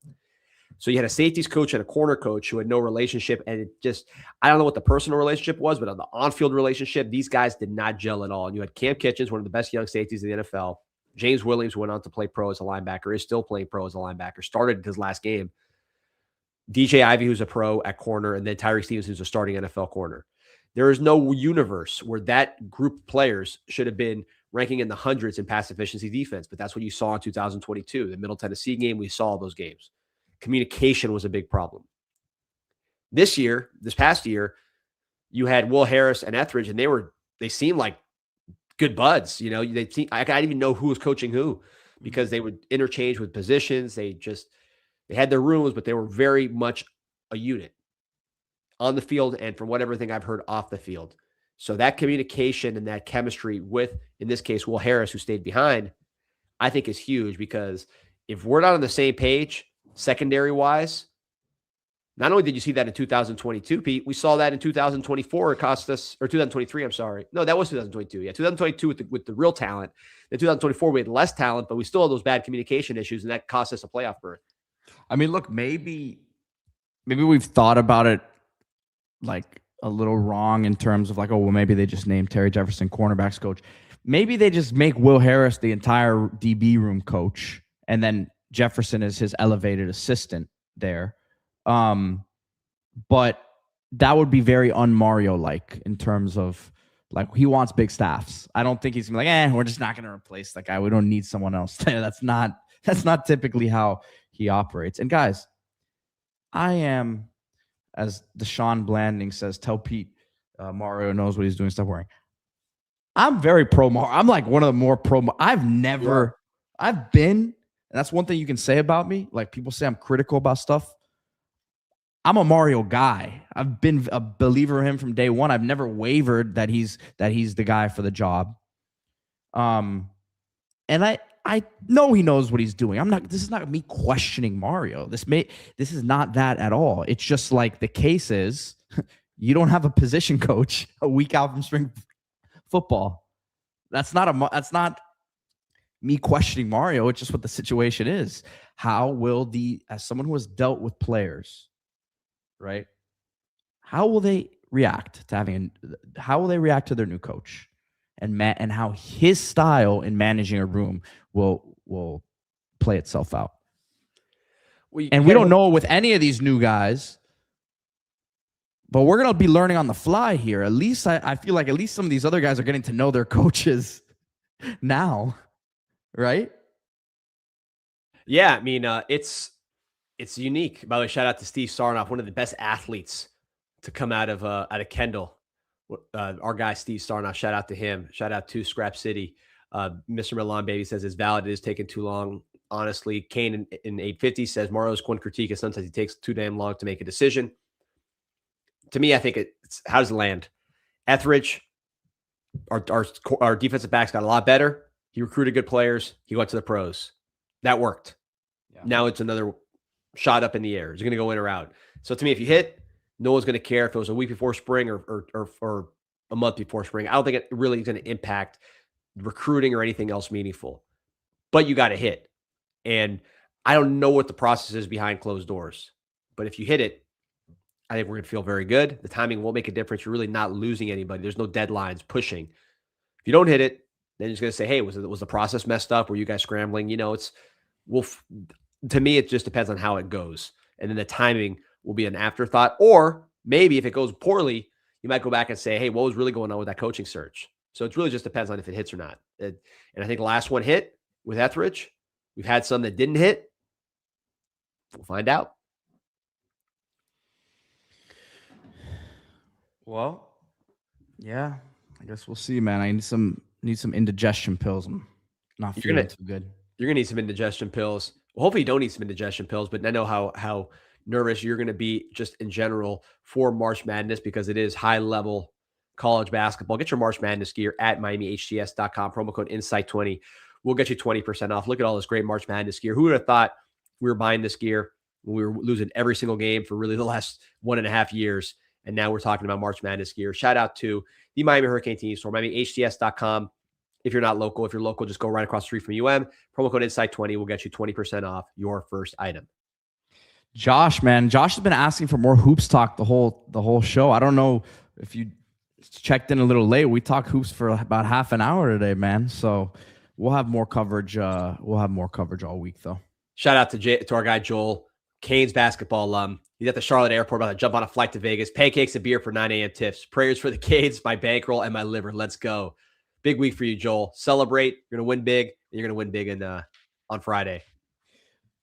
Speaker 1: So you had a safeties coach and a corner coach who had no relationship. And it just, I don't know what the personal relationship was, but on the on-field relationship, these guys did not gel at all. And you had Cam Kitchens, one of the best young safeties in the NFL. James Williams went on to play pro as a linebacker, is still playing pro as a linebacker, started his last game. DJ Ivey, who's a pro at corner, and then Tyreek Stevens, who's a starting NFL corner. There is no universe where that group of players should have been ranking in the hundreds in pass efficiency defense, but that's what you saw in 2022. The Middle Tennessee game, we saw those games. Communication was a big problem. This past year, you had Will Harris and Etheridge, and they seemed like good buds. I didn't even know who was coaching who because they would interchange with positions. They had their rooms, but they were very much a unit on the field and from everything I've heard off the field. So that communication and that chemistry with, in this case, Will Harris, who stayed behind, I think is huge because if we're not on the same page, secondary wise, not only did you see that in 2022, Pete, we saw that in 2024. It cost us, or 2023, I'm sorry. No, that was 2022. Yeah, 2022 with the real talent. In 2024, we had less talent, but we still had those bad communication issues, and that cost us a playoff berth.
Speaker 2: I mean, look, maybe we've thought about it like a little wrong in terms of like, oh, well, maybe they just named Terry Jefferson cornerbacks coach. Maybe they just make Will Harris the entire DB room coach, and then Jefferson is his elevated assistant there. But that would be very un-Mario-like in terms of like he wants big staffs. I don't think he's gonna be like, we're just not gonna replace that guy. We don't need someone else there. That's not typically how he operates. And guys, I am, as Deshaun Blanding says, tell Pete Mario knows what he's doing. Stop worrying. I'm very pro Mario. I'm like one of the more pro. I've been, and that's one thing you can say about me. Like people say I'm critical about stuff. I'm a Mario guy. I've been a believer in him from day one. I've never wavered that he's the guy for the job. And I know he knows what he's doing. This is not me questioning Mario. This is not that at all. It's just like the case is you don't have a position coach a week out from spring football. That's not me questioning Mario. It's just what the situation is. How will as someone who has dealt with players, right? How will they react to their new coach? and how his style in managing a room will play itself out. And we don't know with any of these new guys, but we're going to be learning on the fly here. At least I feel like at least some of these other guys are getting to know their coaches now, right?
Speaker 1: Yeah, I mean, it's unique. By the way, shout out to Steve Sarnoff, one of the best athletes to come out of Kendall. Our guy Steve Sarnoff, shout out to him. Shout out to Scrap City. Mr. Milan Baby says it's valid. It is taking too long. Honestly, Kane in 850 says Mario's one critique is sometimes he takes too damn long to make a decision. To me, I think it's how does it land? Etheridge, our defensive backs got a lot better. He recruited good players. He went to the pros. That worked. Yeah. Now it's another shot up in the air. Is it going to go in or out? So to me, if you hit, no one's going to care if it was a week before spring or a month before spring. I don't think it really is going to impact recruiting or anything else meaningful. But you got to hit. And I don't know what the process is behind closed doors. But if you hit it, I think we're going to feel very good. The timing won't make a difference. You're really not losing anybody. There's no deadlines pushing. If you don't hit it, then you're just going to say, hey, was the process messed up? Were you guys scrambling? You know, to me, it just depends on how it goes. And then the timing will be an afterthought. Or maybe if it goes poorly, you might go back and say, hey, what was really going on with that coaching search? So it really just depends on if it hits or not. And I think the last one hit with Etheridge. We've had some that didn't hit. We'll find out.
Speaker 2: Well, yeah, I guess we'll see, man. I need some indigestion pills. I'm not feeling too good.
Speaker 1: You're gonna need some indigestion pills. Well, hopefully you don't need some indigestion pills, but I know how nervous you're gonna be just in general for March Madness because it is high level college basketball. Get your March Madness gear at MiamiHTS.com. Promo code INSIGHT20. We'll get you 20% off. Look at all this great March Madness gear. Who would have thought we were buying this gear when we were losing every single game for really the last 1.5 years? And now we're talking about March Madness gear. Shout out to the Miami Hurricane team store, MiamiHTS.com. If you're not local, if you're local, just go right across the street from UM. Promo code INSIGHT20 will get you 20% off your first item.
Speaker 2: Josh, man. Josh has been asking for more hoops talk the whole show. I don't know if you checked in a little late. We talked hoops for about half an hour today, man. So we'll have more coverage. We'll have more coverage all week, though.
Speaker 1: Shout out to our guy Joel, Canes basketball alum. He's at the Charlotte airport about to jump on a flight to Vegas. Pancakes and beer for 9 a.m. tips. Prayers for the Canes, my bankroll, and my liver. Let's go. Big week for you, Joel. Celebrate. You're going to win big. And you're going to win big on Friday.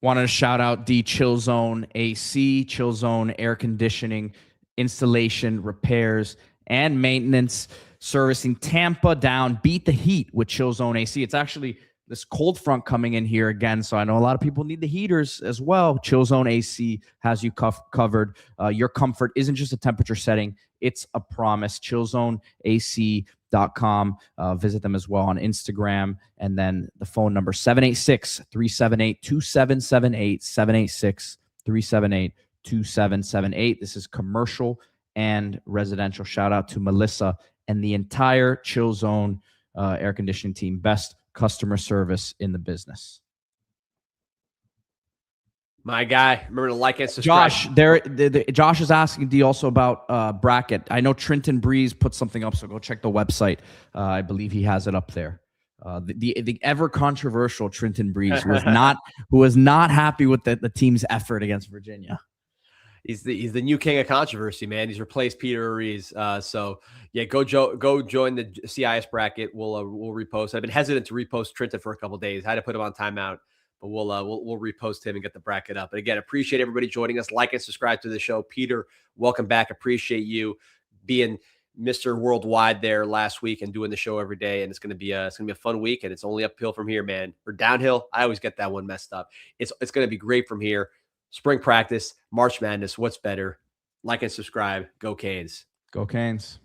Speaker 2: Wanted to shout out the Chill Zone AC, Chill Zone air conditioning, installation, repairs, and maintenance, servicing Tampa down. Beat the heat with Chill Zone AC. It's actually this cold front coming in here again, so I know a lot of people need the heaters as well. Chill Zone AC has you covered. Your comfort isn't just a temperature setting, it's a promise. ChillZoneAC.com. Visit them as well on Instagram. And then the phone number, 786-378-2778, 786-378-2778. This is commercial and residential. Shout out to Melissa and the entire Chill Zone air conditioning team. Best customer service in the business.
Speaker 1: My guy, remember to like and subscribe.
Speaker 2: Josh, Josh is asking D also about bracket. I know Trenton Breeze put something up, so go check the website. I believe he has it up there. The ever controversial Trenton Breeze, who was not happy with the team's effort against Virginia.
Speaker 1: He's the new king of controversy, man. He's replaced Peter Ruiz. So yeah, go join the CIS bracket. We'll repost. I've been hesitant to repost Trenton for a couple of days. I had to put him on timeout, but we'll repost him and get the bracket up. But again, appreciate everybody joining us. Like and subscribe to the show. Peter, welcome back. Appreciate you being Mr. Worldwide there last week and doing the show every day. And it's gonna be a fun week, and it's only uphill from here, man. Or downhill. I always get that one messed up. It's gonna be great from here. Spring practice, March Madness. What's better? Like and subscribe. Go Canes.
Speaker 2: Go Canes.